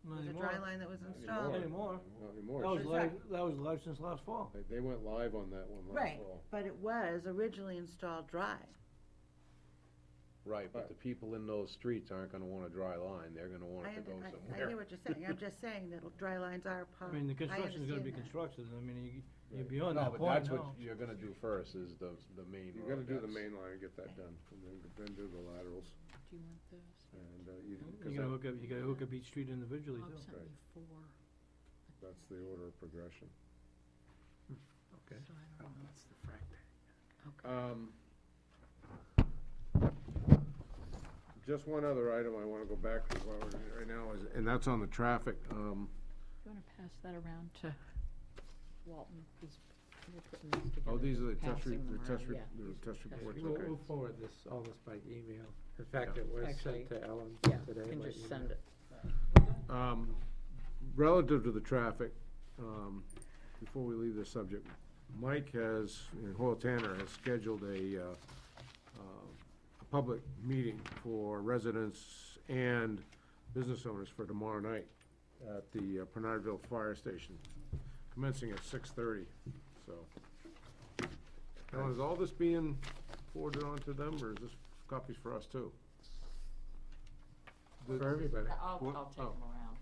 Not There's a anymore. dry line that was Not installed. Anymore. not anymore. That was That's live, right. that was live since last fall. They went live on that one last Right, fall. but it was originally installed dry. Right, but the people in those streets aren't gonna want a dry line, they're gonna want it to go I somewhere. hear what you're saying, I'm just saying that dry lines are I mean, the construction's gonna be constructed, I mean, you're beyond that No, but point that's now. what you're gonna do first, is the main You road. gotta do the That's- main line and get that done, and then do the laterals, Do you want this? and, You gotta hook up each street individually Bob too. sent me 4, that's the order of progression. Okay. so I Oh, don't know. that's the frac tank. Okay. Just one other item I wanna go back to while we're right now is, and that's on the traffic. You wanna pass that around to Walton, because we're putting this together. Oh, these are the test, passing them around, yeah. the test reports, We'll, okay. we'll forward all this by email. In fact, it was Actually, sent to Ellen Yeah, today. can by just email. send it. Relative to the traffic, before we leave this subject, Mike has, and Hoyle Tanner has scheduled a public meeting for residents and business owners for tomorrow night at the Bernardville Fire Station, commencing at 6:30, so. Now, is all this being forwarded on to them, or is this copies for us too? For everybody. I'll take oh. them around.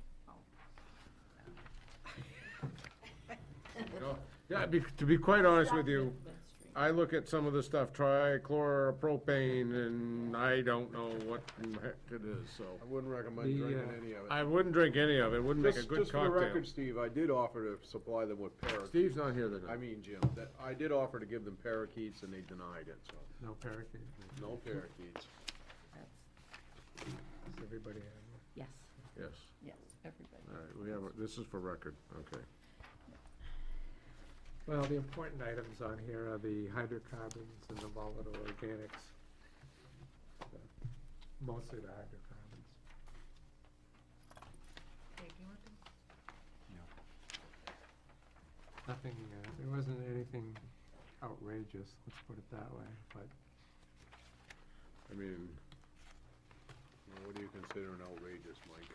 Yeah, to be quite honest with you, That's true. I look at some of the stuff, trichloropropane, and I don't know what in the heck it is, so. I wouldn't recommend The, drinking uh, any of it. I wouldn't drink any of it, it wouldn't make a Just- good Just for the cocktail. record, Steve, I did offer to supply them with parakeets. Steve's not here I tonight. mean, Jim, that, I did offer to give them parakeets and they denied it, so, No parakeet. no parakeets. Does everybody have one? Yes, Yes, yes, everybody. all right, we have, this is for record, okay. Well, the important items on here are the hydrocarbons and the volatile organics. Mostly the hydrocarbons. Nothing, there wasn't anything outrageous, let's put it that way, but I mean, Well, what do you consider an outrageous, Mike?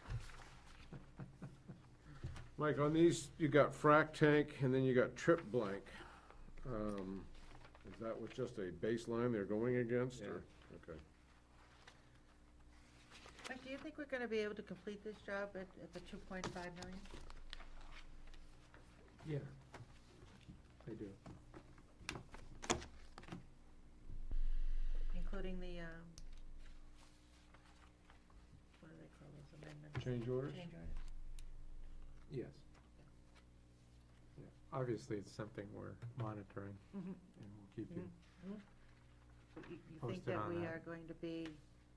Mike, on these, you got frac tank, and then you got trip blank. Is that with just a baseline they're going against, or? Okay. Mike, do you think we're gonna be able to complete this job at the 2.5 million? yeah, they do. Including the, what do they call those amendments? Change orders? Change orders. Yes. Yeah, obviously, it's something we're monitoring, Mhm. and we'll keep you, So you think Posted that on we that. are going to be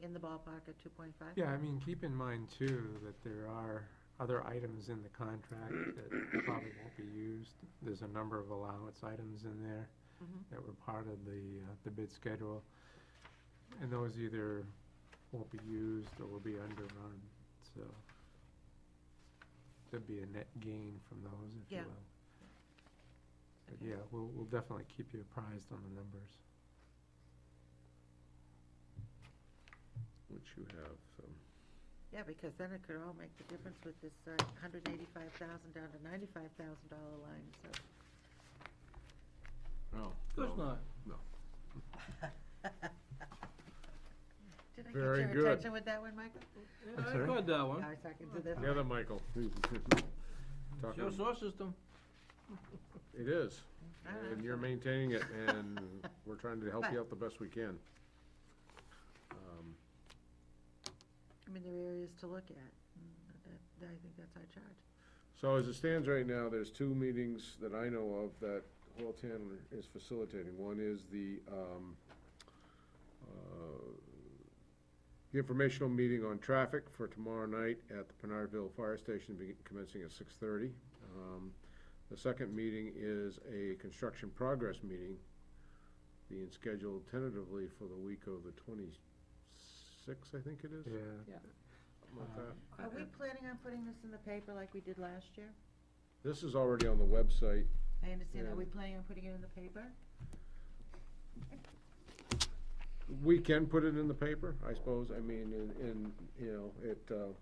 in the ballpark at 2.5? yeah, I mean, keep in mind too, that there are other items in the contract that probably won't be used. There's a number of allowance items in there Mhm. that were part of the bid schedule, and those either won't be used or will be underrun, so there'd be a net gain from those, if you Yeah. will. But yeah, we'll definitely keep you apprised on the numbers. Which you have, so. Yeah, because then it could all make the difference with this $185,000 down to $95,000 line, so. No. Of course not. Did I Very get your good. attention with that one, Michael? Yeah, I'm I sorry? caught that one. I was talking to this. The other Michael. It's your Talking, source system. it is, All right. and you're maintaining it, and we're trying to help you out the best we can. I mean, there are areas to look at. I think that's our charge. So as it stands right now, there's two meetings that I know of that Hoyle Tanner is facilitating. One is the informational meeting on traffic for tomorrow night at the Bernardville Fire Station, commencing at 6:30. The second meeting is a construction progress meeting being scheduled tentatively for the week of the 26th, I think it is. Yeah. Something like that. Are we planning on putting this in the paper like we did last year? This is already on the website. I understand, Yeah. are we planning on putting it in the paper? We can put it in the paper, I suppose. I mean, you know,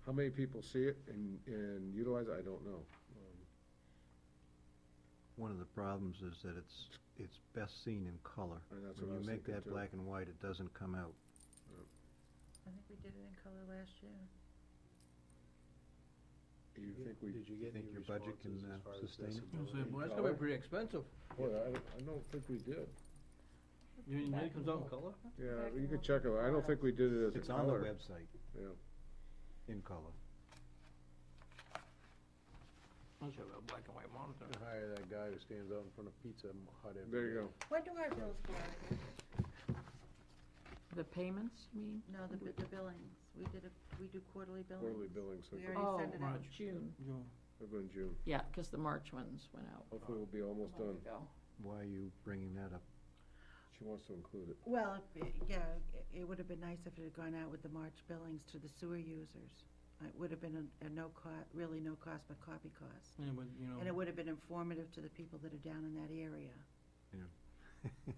how many people see it and utilize it, I don't know. One of the problems is that it's best seen in color. And that's what I When was you make thinking that too. black and white, it doesn't come out. I think we did it in color last year. You think we, Did you get think any your budget can, responses as far as sustain it? disability? Well, that's gonna be pretty expensive. boy, I don't think we did. You mean it comes out in color? Yeah, you could check it. I don't think we did it as a It's on the color. website, Yeah. in color. Unless you have a black and white monitor. Hire that guy who stands out in front of Pizza Hut every There you day. go. When do our bills go out? The payments, you mean? No, the billings. We do quarterly billings. Quarterly billing, so We we're already Oh, sent it out. March. June, in June. yeah, because the March ones went out Hopefully we'll be almost a month done. ago. Why are you bringing that up? She wants to include it. Well, it would have been nice if it had gone out with the March billings to the sewer users. It would have been a really no cost but copy cost. Yeah, but, you know. And it would have been informative to the people that are down in that area. Yeah.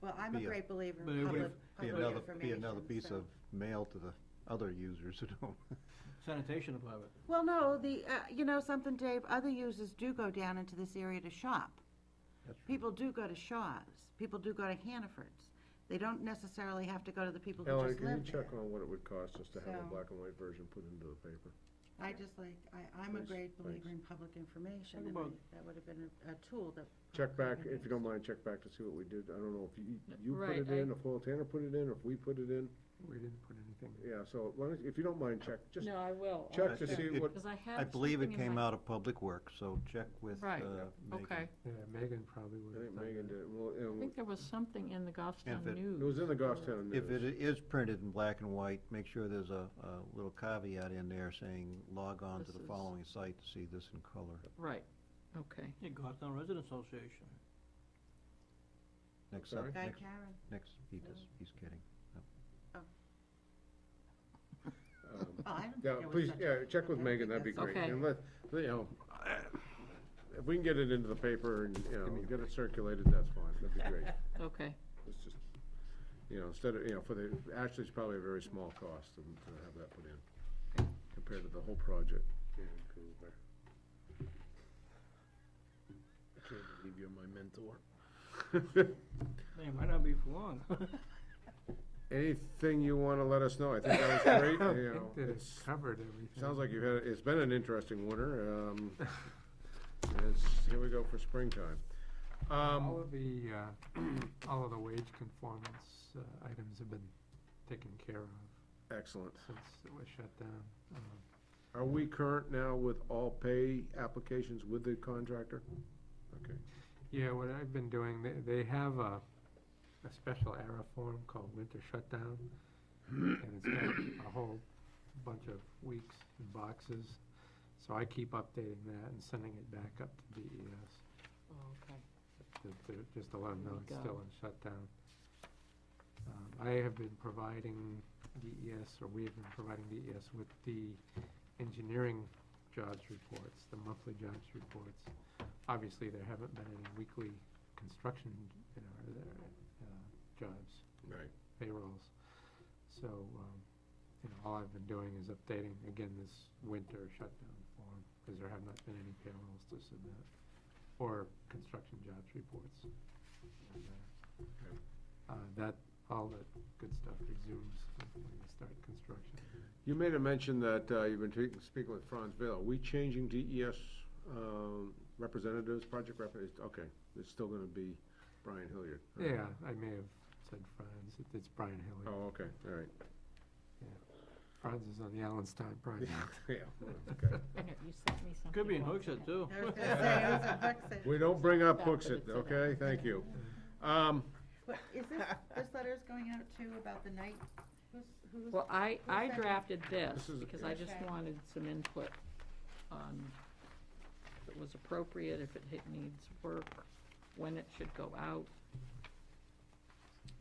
Well, I'm a Be a- great believer But in it would public information. Be another piece so- of mail to the other users who don't. Sanitation department. Well, no, you know something, Dave, other users do go down into this area to shop. That's right. People do go to Shaw's, people do go to Hannaford's. They don't necessarily have to go to the people who Ellen, just can you live there. check on what it would cost us to have a So- black and white version put into the paper? I'm a Please, great believer thanks. in public information, Talk and about- that would have been a tool that. Check back, could be if you don't used. mind, check back to see what we did. I don't know if you put Right, it in, if Foil Tanner put it in, or if we put it in. We didn't put anything. Yeah, so if you don't mind, check, just No, I will. check I'll to check. see what, Because I have I believe it something in came my- out of Public Works, so check with, Right, Megan. okay. Yeah, Megan probably would I have think done Megan that. did. Well, I think there was something in the Goffstown If it- News. it was in the Goffstown News. If it is printed in black and white, make sure there's a little caveat in there saying log on to This the is- following site to see this in color. Right, okay. Yeah, Goffstown Resident Association. Next Sorry? up, Guy next, Karen. next, he's kidding. Um, Oh, I don't Yeah, think it was please, such a- yeah, check with I Megan, think that'd be that's- great. Okay. And you know, if we can get it into the paper and, you know, Give me a get it break. circulated, that's fine, that'd be great. Okay, It's just, you know, instead of, you know, actually, it's probably a very small cost to have that put in, compared to the whole project. Vancouver. I can't believe you're my mentor. Man, might not be for long. Anything you wanna let us know? I think that was great, I you know, think that it's, it covered everything. sounds like it's been an interesting winter, here we go for springtime. All of the, all of the wage conformance items have been taken care of Excellent. since it was shut down. Are we current now with all pay applications with the contractor? Okay. Yeah, what I've been doing, they have a special era form called winter shutdown, and it's got a whole bunch of weeks and boxes. So I keep updating that and sending it back up to DES, okay. just to let them know There you it's still go. in shutdown. I have been providing DES, or we have been providing DES with the engineering jobs reports, the monthly jobs reports. Obviously, there haven't been any weekly construction, jobs, Right. payrolls. So, all I've been doing is updating, again, this winter shutdown form, because there have not been any payrolls to submit, or construction jobs reports. And, that, all that good stuff resumes when we start construction. You made a mention that you've been speaking with Franz Vale. Are we changing DES representatives, project representatives? Okay, it's still gonna be Brian Hilliard. All right. Yeah, I may have said Franz, it's Brian Hilliard. Oh, okay, all right. Franz is on the Allenstein project. Yeah, okay. I know, you sent me something. Could be in else. Hooksett too. I was gonna say, it was a Hooksett. We don't bring up Back to Hooksett, the okay? setup. Thank you. But is this letter is going out too about the night? Who's? Well, I sent it? drafted this, This is- because I just Okay. wanted some input on if it was appropriate, if it needs work, when it should go out.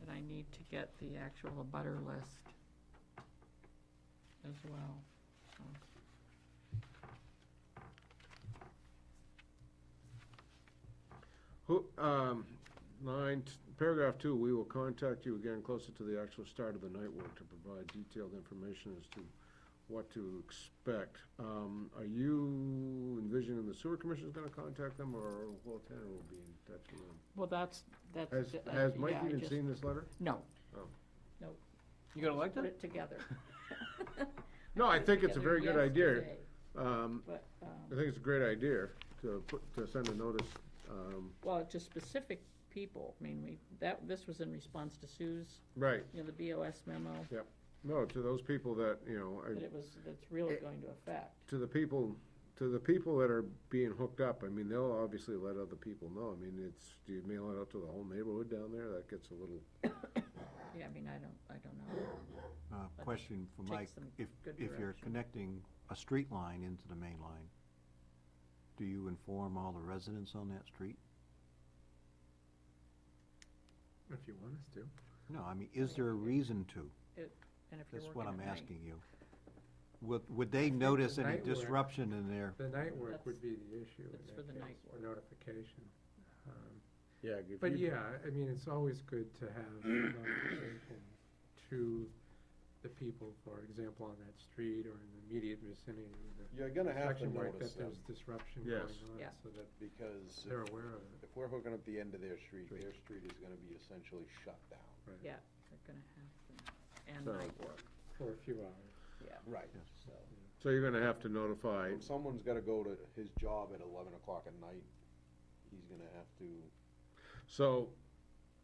And I need to get the actual abutter list as well, so. Paragraph 2, we will contact you again closer to the actual start of the night work to provide detailed information as to what to expect. Are you envisioning the sewer commission's gonna contact them, or Will Tanner will be in touch with them? Well, that's, Has Mike yeah, I even just- seen this letter? No. Oh. No. You gonna like Put that? it together. No, I think it's a very good idea. Yesterday, But, I think it's a great idea to send a notice. well, to specific people, I mean, this was in response to Sue's, Right, the BOS memo, no, to those people that, that's really going to affect. to the people that are being hooked up, I mean, they'll obviously let other people know. I mean, do you mail it out to the whole neighborhood down there? That gets a little, Yeah, I mean, I don't know. Question for Take Mike, some if good you're direction. connecting a street line into the main line, do you inform all the residents on that street? If you want us to. No, I mean, is there a reason to? And if you're That's working what I'm at night. asking you. Would they think notice the any night work- disruption in their, The night work That's- would be the issue in that's that for the case, night the notification. Um, yeah. But yeah, I mean, it's always good to have notification to the people, for example, on that street or in the immediate vicinity of the You're gonna have to construction work, notice that them, there's disruption Yes. going on, Yeah. so that because they're aware of it. if we're hooking up the end of their street is gonna be essentially shut down. Yeah, they're gonna have to, and So- night work, For a few hours. yeah, Right. so. So you're gonna have to notify, If someone's gotta go to his job at 11 o'clock at night, he's gonna have to, so,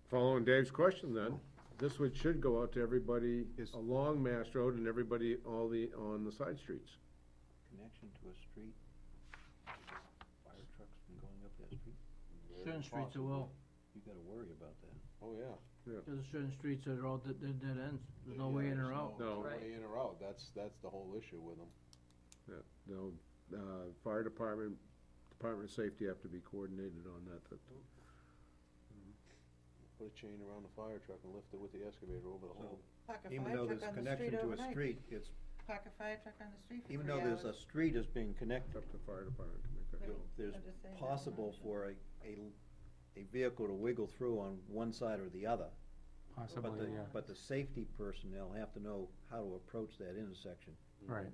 following Dave's question then, this should go out to everybody Is- along Mass Road and everybody, on the side streets. connection to a street? Fire trucks from going up that street? Certain streets are well, You gotta worry about that. oh, yeah. there's certain streets that are all dead ends, there's no way in or out. No. No Right. way in or out, that's the whole issue with them. Fire department, Department of Safety have to be coordinated on that. Put a chain around the fire truck and lift it with the excavator over the hole. Park a Even fire though truck there's on the connection street to a overnight. street, it's, Park a fire truck on the street for 3 even hours. though there's a street is being connected, Up to fire department to make that Right. go. there's I'm just saying that's possible an option. for a vehicle to wiggle through on one side or the other. Possibly, yeah, But the safety personnel have to know how to approach that intersection right.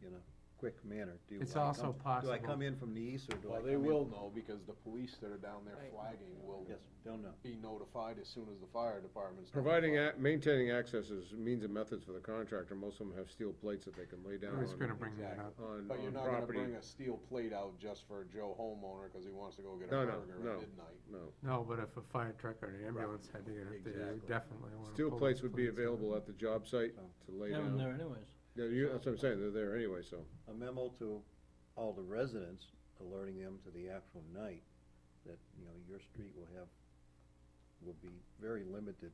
in a quick manner. It's also Do I possible- come in from the east or do I Well, come they in? will know, because the police that are down there Right. flagging will Yes, they'll know. be notified as soon as the fire department's Providing, notified. maintaining access is means and methods for the contractor. Most of them have steel plates that they can lay down I was gonna on, bring that up. But you're on not gonna property. bring a steel plate out just for Joe homeowner, cause he wants to go get a No, no, burger no. at midnight. No. No, but if a fire truck or an ambulance had to get up there, you Exactly. definitely wanna Steel pull plates those would be plates out. available at the job site to lay Have them down. there anyways. Yeah, that's what I'm saying, they're there anyway, so. A memo to all the residents alerting them to the actual night that, your street will be very limited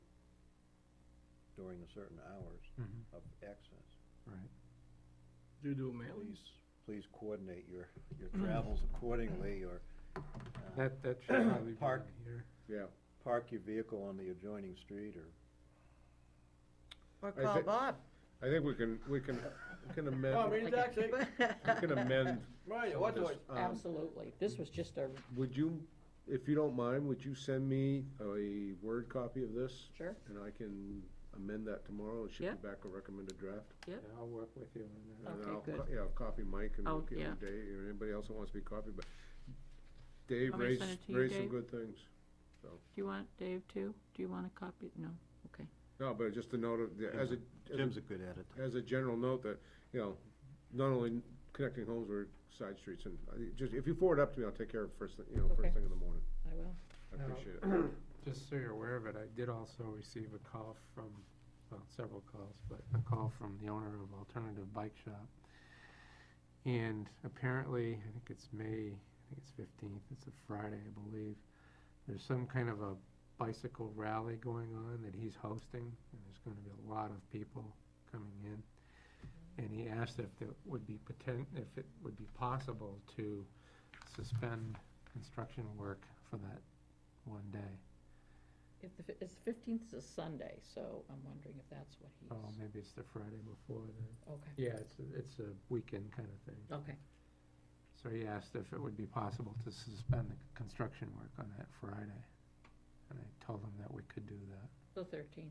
during a certain hours Mhm, of access. right. Do you do a mailing? Please coordinate your travels accordingly, or That should probably be Park. in here. Yeah. park your vehicle on the adjoining street, or Or I call thi- Bob. I think we can amend, Oh, read the taxi. we can amend. Right, some what of do this. Absolutely, this was just a, Would you, if you don't mind, would you send me a Word copy of this? sure, And I can amend that tomorrow and ship Yeah. you back a recommended draft? Yeah, I'll work with you on that. And Okay, I'll good. Yeah, I'll copy Mike and Oh, we'll give yeah. Dave, or anybody else that wants to be copied, but Dave Want me to raised, send it to you, raised some Dave? good things. do you want Dave too? Do you want a copy? No, okay. No, but just a note of, as Jim's good at it. as a general note that, not only connecting homes or side streets, and just, if you forward it up to me, I'll take care of it first, Okay. first thing in the morning. I will. I Now, appreciate it. Just so you're aware of it, I did also receive a call from, well, several calls, but a call from the owner of Alternative Bike Shop. And apparently, I think it's May, I think it's 15th, it's a Friday, I believe. There's some kind of a bicycle rally going on that he's hosting, and there's gonna be a lot of people coming in. And he asked if it would be possible to suspend construction work for that one day. It's the 15th is a Sunday, so I'm wondering if that's what he's, Oh, maybe it's the Friday before then. okay, Yeah, it's a weekend kind of thing. okay. So he asked if it would be possible to suspend the construction work on that Friday. And I told him that we could do that. The 13th.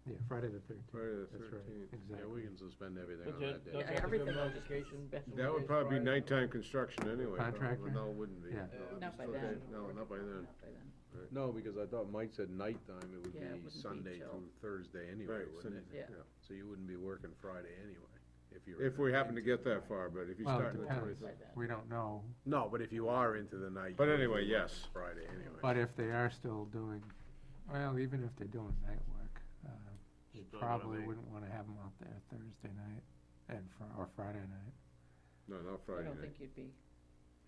Yeah, Friday the 13th. Friday the That's right, 13th. Yeah, we exactly. can suspend everything But on you- that day. don't you have to everything give will them just notification be special. That would days probably be prior? nighttime construction anyway. probably. Contractor? No, it wouldn't be. Yeah. No, it'd be Not by still then. day- No, not by then. Not by then. No, because I thought Mike said nighttime, it would Yeah, it be wouldn't be Sunday till- through Thursday anyway, Right, wouldn't it? Sunday, Yeah. So you wouldn't be working Friday anyway, if you're. If we happen to get that far, but if you Well, start it on the depends. 23rd. By then. We don't know. No, but if you are into the night. But you would anyway, be working yes. Friday anyway. But if they are still doing, well, even if they're doing night work, you Still gonna probably be- wouldn't wanna have them out there Thursday night or Friday night. No, not I Friday don't night. think you'd be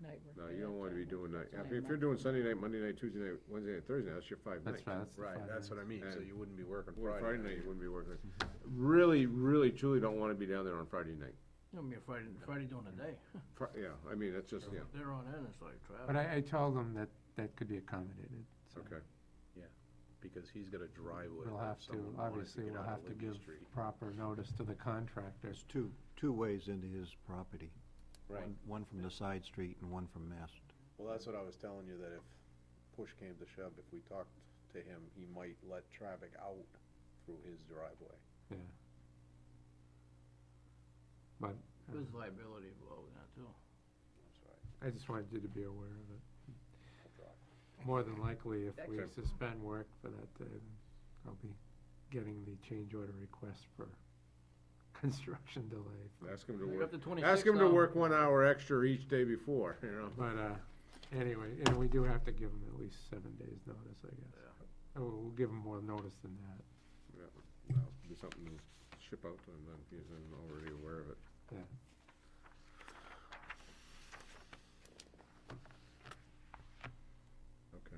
night work. No, by you that don't wanna time. be doing night. It's I only mean, a if you're month. doing Sunday night, Monday night, Tuesday night, Wednesday night, Thursday night, that's your 5 nights. That's fine, that's the Right, 5 that's what I nights. mean, so And- you wouldn't be working Well, Friday. Friday night, you wouldn't be working. Really, really, truly don't wanna be down there on Friday night. It'll be a Friday during the day. Yeah, I mean, that's just, yeah, They're on in, it's like traffic. But I told them that that could be accommodated, so. okay. Because he's got a driveway. We'll that have if to, someone wanted obviously, get we'll out of have to Libby give Street. proper notice to the contractor. There's two ways into his property. Right. One from the side street and one from Mass. Well, that's what I was telling you, that if push came to shove, if we talked to him, he might let traffic out through his driveway. Yeah. But There's liability involved in that too. That's right. I just wanted you to be aware of it. I'll drop. More than likely, if we Okay. suspend work for that day, then I'll be getting the change order request for construction delay. Ask him to You're work, up to 26 ask him to now. work 1 hour extra each day before, you know? But, anyway, and we do have to give them at least 7 days' notice, I guess. Oh, we'll give them more notice than that, Yeah, that'll be something to ship out to him then, if he's already aware of it. yeah. Okay.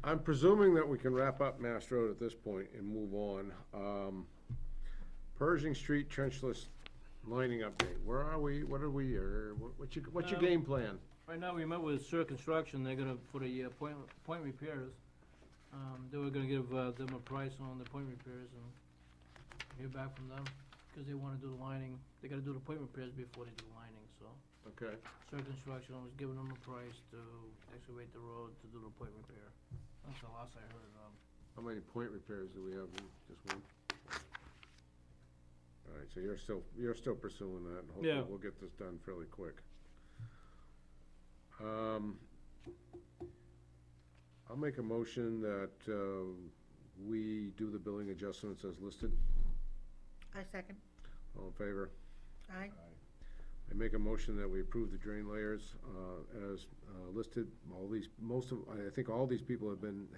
I'm presuming that we can wrap up Mass Road at this point and move on. Pershing Street trenchless lining update. Where are we? What are we, or what's your game plan? Right now, we met with Sir Construction, they're gonna, for the point repairs, they were gonna give them a price on the point repairs and hear back from them, cause they wanna do the lining, they gotta do the point repairs before they do lining, so. Okay, Sir Construction was giving them a price to excavate the road to do the point repair. That's the last I heard of them. how many point repairs do we have? Just one? All right, so you're still pursuing that, and hopefully Yeah. we'll get this done fairly quick. I'll make a motion that, we do the billing adjustments as listed. I second. All in favor? Aye. I make a motion that we approve the drain layers, as, listed. I think all these people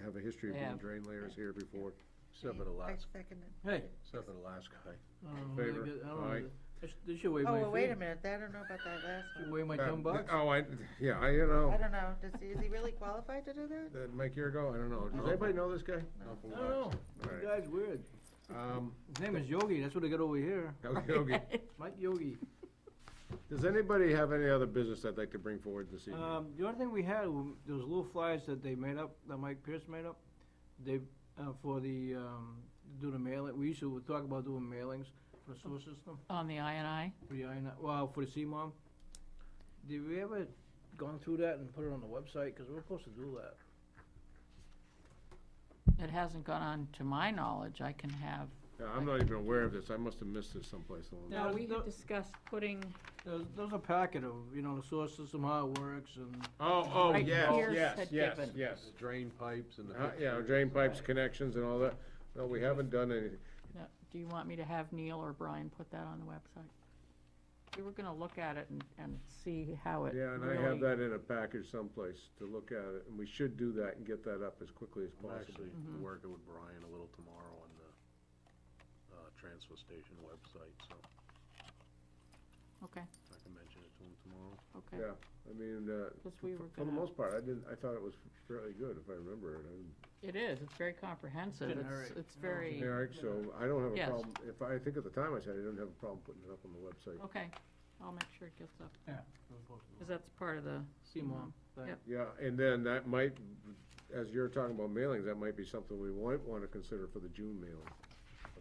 have a history of doing Yeah. drain layers here before. Except for the I last, second it. Hey. except for the last guy. I don't know, Favor? I don't know, Aye. they should waive my Oh, fee. well, wait a minute, I don't know about that last Should one. waive my 10 bucks? Oh, yeah, I don't know, is he really qualified to do that? That Mike Yeargo, I don't know. Does anybody know this guy? Not from I don't know, All the right. guy's weird. Um, His name is Yogi, that's what they got over here, okay. Mike Yogi. Does anybody have any other business they'd like to bring forward this evening? The only thing we had, there was little flyers that they made up, that Mike Pierce made up. They, for the, do the mailing, we used to talk about doing mailings for the sewer system, On the INI? for the well, for the CMOM. Did we ever gone through that and put it on the website, cause we're supposed to do that? It hasn't gone on, to my knowledge, I can have, Yeah, I'm not even aware of this. I must have missed this someplace along the Yeah, no, we no- had discussed putting, There's a packet of, you know, the sewer system, how it works, and Oh, Right, yes, Pierce yes, had yes, given. yes. The drain pipes and the. Yeah, fixtures. drain pipes, connections and all that. No, we haven't done anything. no, do you want me to have Neil or Brian put that on the website? We were gonna look at it and see how it Yeah, and I really- have that in a package someplace to look at it, and we should do that and get that up as quickly as I'm possible. actually Mhm. working with Brian a little tomorrow on the, transfer station website, so Okay, I can mention it to him tomorrow. okay. Yeah, I mean, Because we were for the gonna, most part, I thought it was fairly good, if I remember it. it is, it's very comprehensive, Generic. it's very, Generic, so I don't have a Yes. problem. I think at the time I said I didn't have a problem putting it up on the website. okay, I'll make sure it gets up, yeah, we're supposed to do because that. that's part of the CMOM. Yep. Yeah, and then that might as you're talking about mailings, that might be something we might wanna consider for the June mailing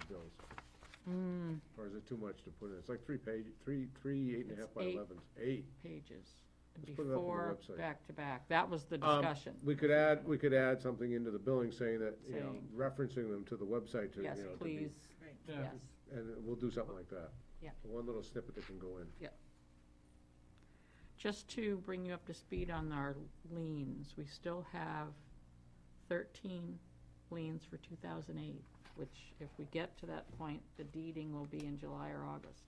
of bills. Or is it too much to put in? It's like 3 8.5 It's by 8. 11s, 8. pages Let's put it up on the before, website. back to back. That was the discussion. We could add something into the billing saying that, you know, Saying- referencing them to the website to, you know. Yes, to be- please, Yeah. yes. And we'll do something like that. Yeah. One little snippet that can go in. Just to bring you up to speed on our liens, we still have 13 liens for 2008, which if we get to that point, the deeding will be in July or August.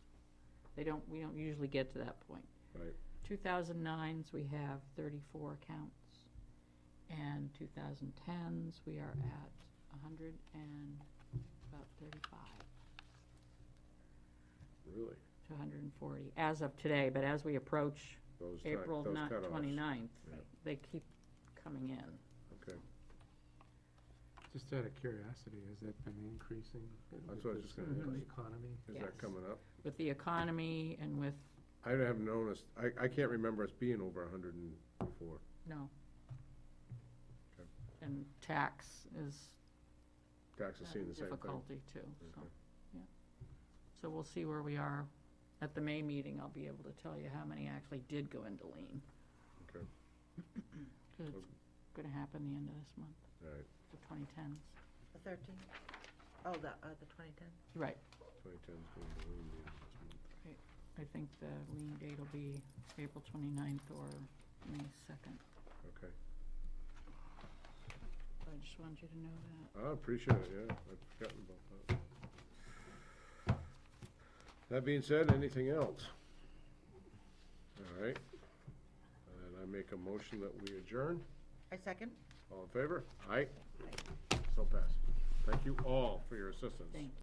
We don't usually get to that point. Right. 2009s, we have 34 accounts. And 2010s, we are at 100 and about 35 Really? to 140 as of today, but as we approach Those April those not cutoffs. 29th, Yeah. they keep coming in. Okay. Just out of curiosity, has that been increasing? That's what I was just gonna with the ask. economy? Is Yes. that coming up? With the economy and with, I haven't noticed, I can't remember us being over 100 before. no. Okay. And tax is Tax is seeing having the same thing. difficulty too, so, Okay. yeah. So we'll see where we are. At the May meeting, I'll be able to tell you how many actually did go into lien. Okay. 'Cause it's gonna happen the end of this month, All right, the 2010s. The 13th? Oh, the 2010? Right, 2010's going to lean the end of this month. I think the lien date will be April 29th or May 2nd. Okay. I just wanted you to know that. I appreciate it, yeah, I'd forgotten about that. That being said, anything else? All right, and I make a motion that we adjourn. I second. All in favor? Aye. So passed. Thank you all for your assistance. Thank you.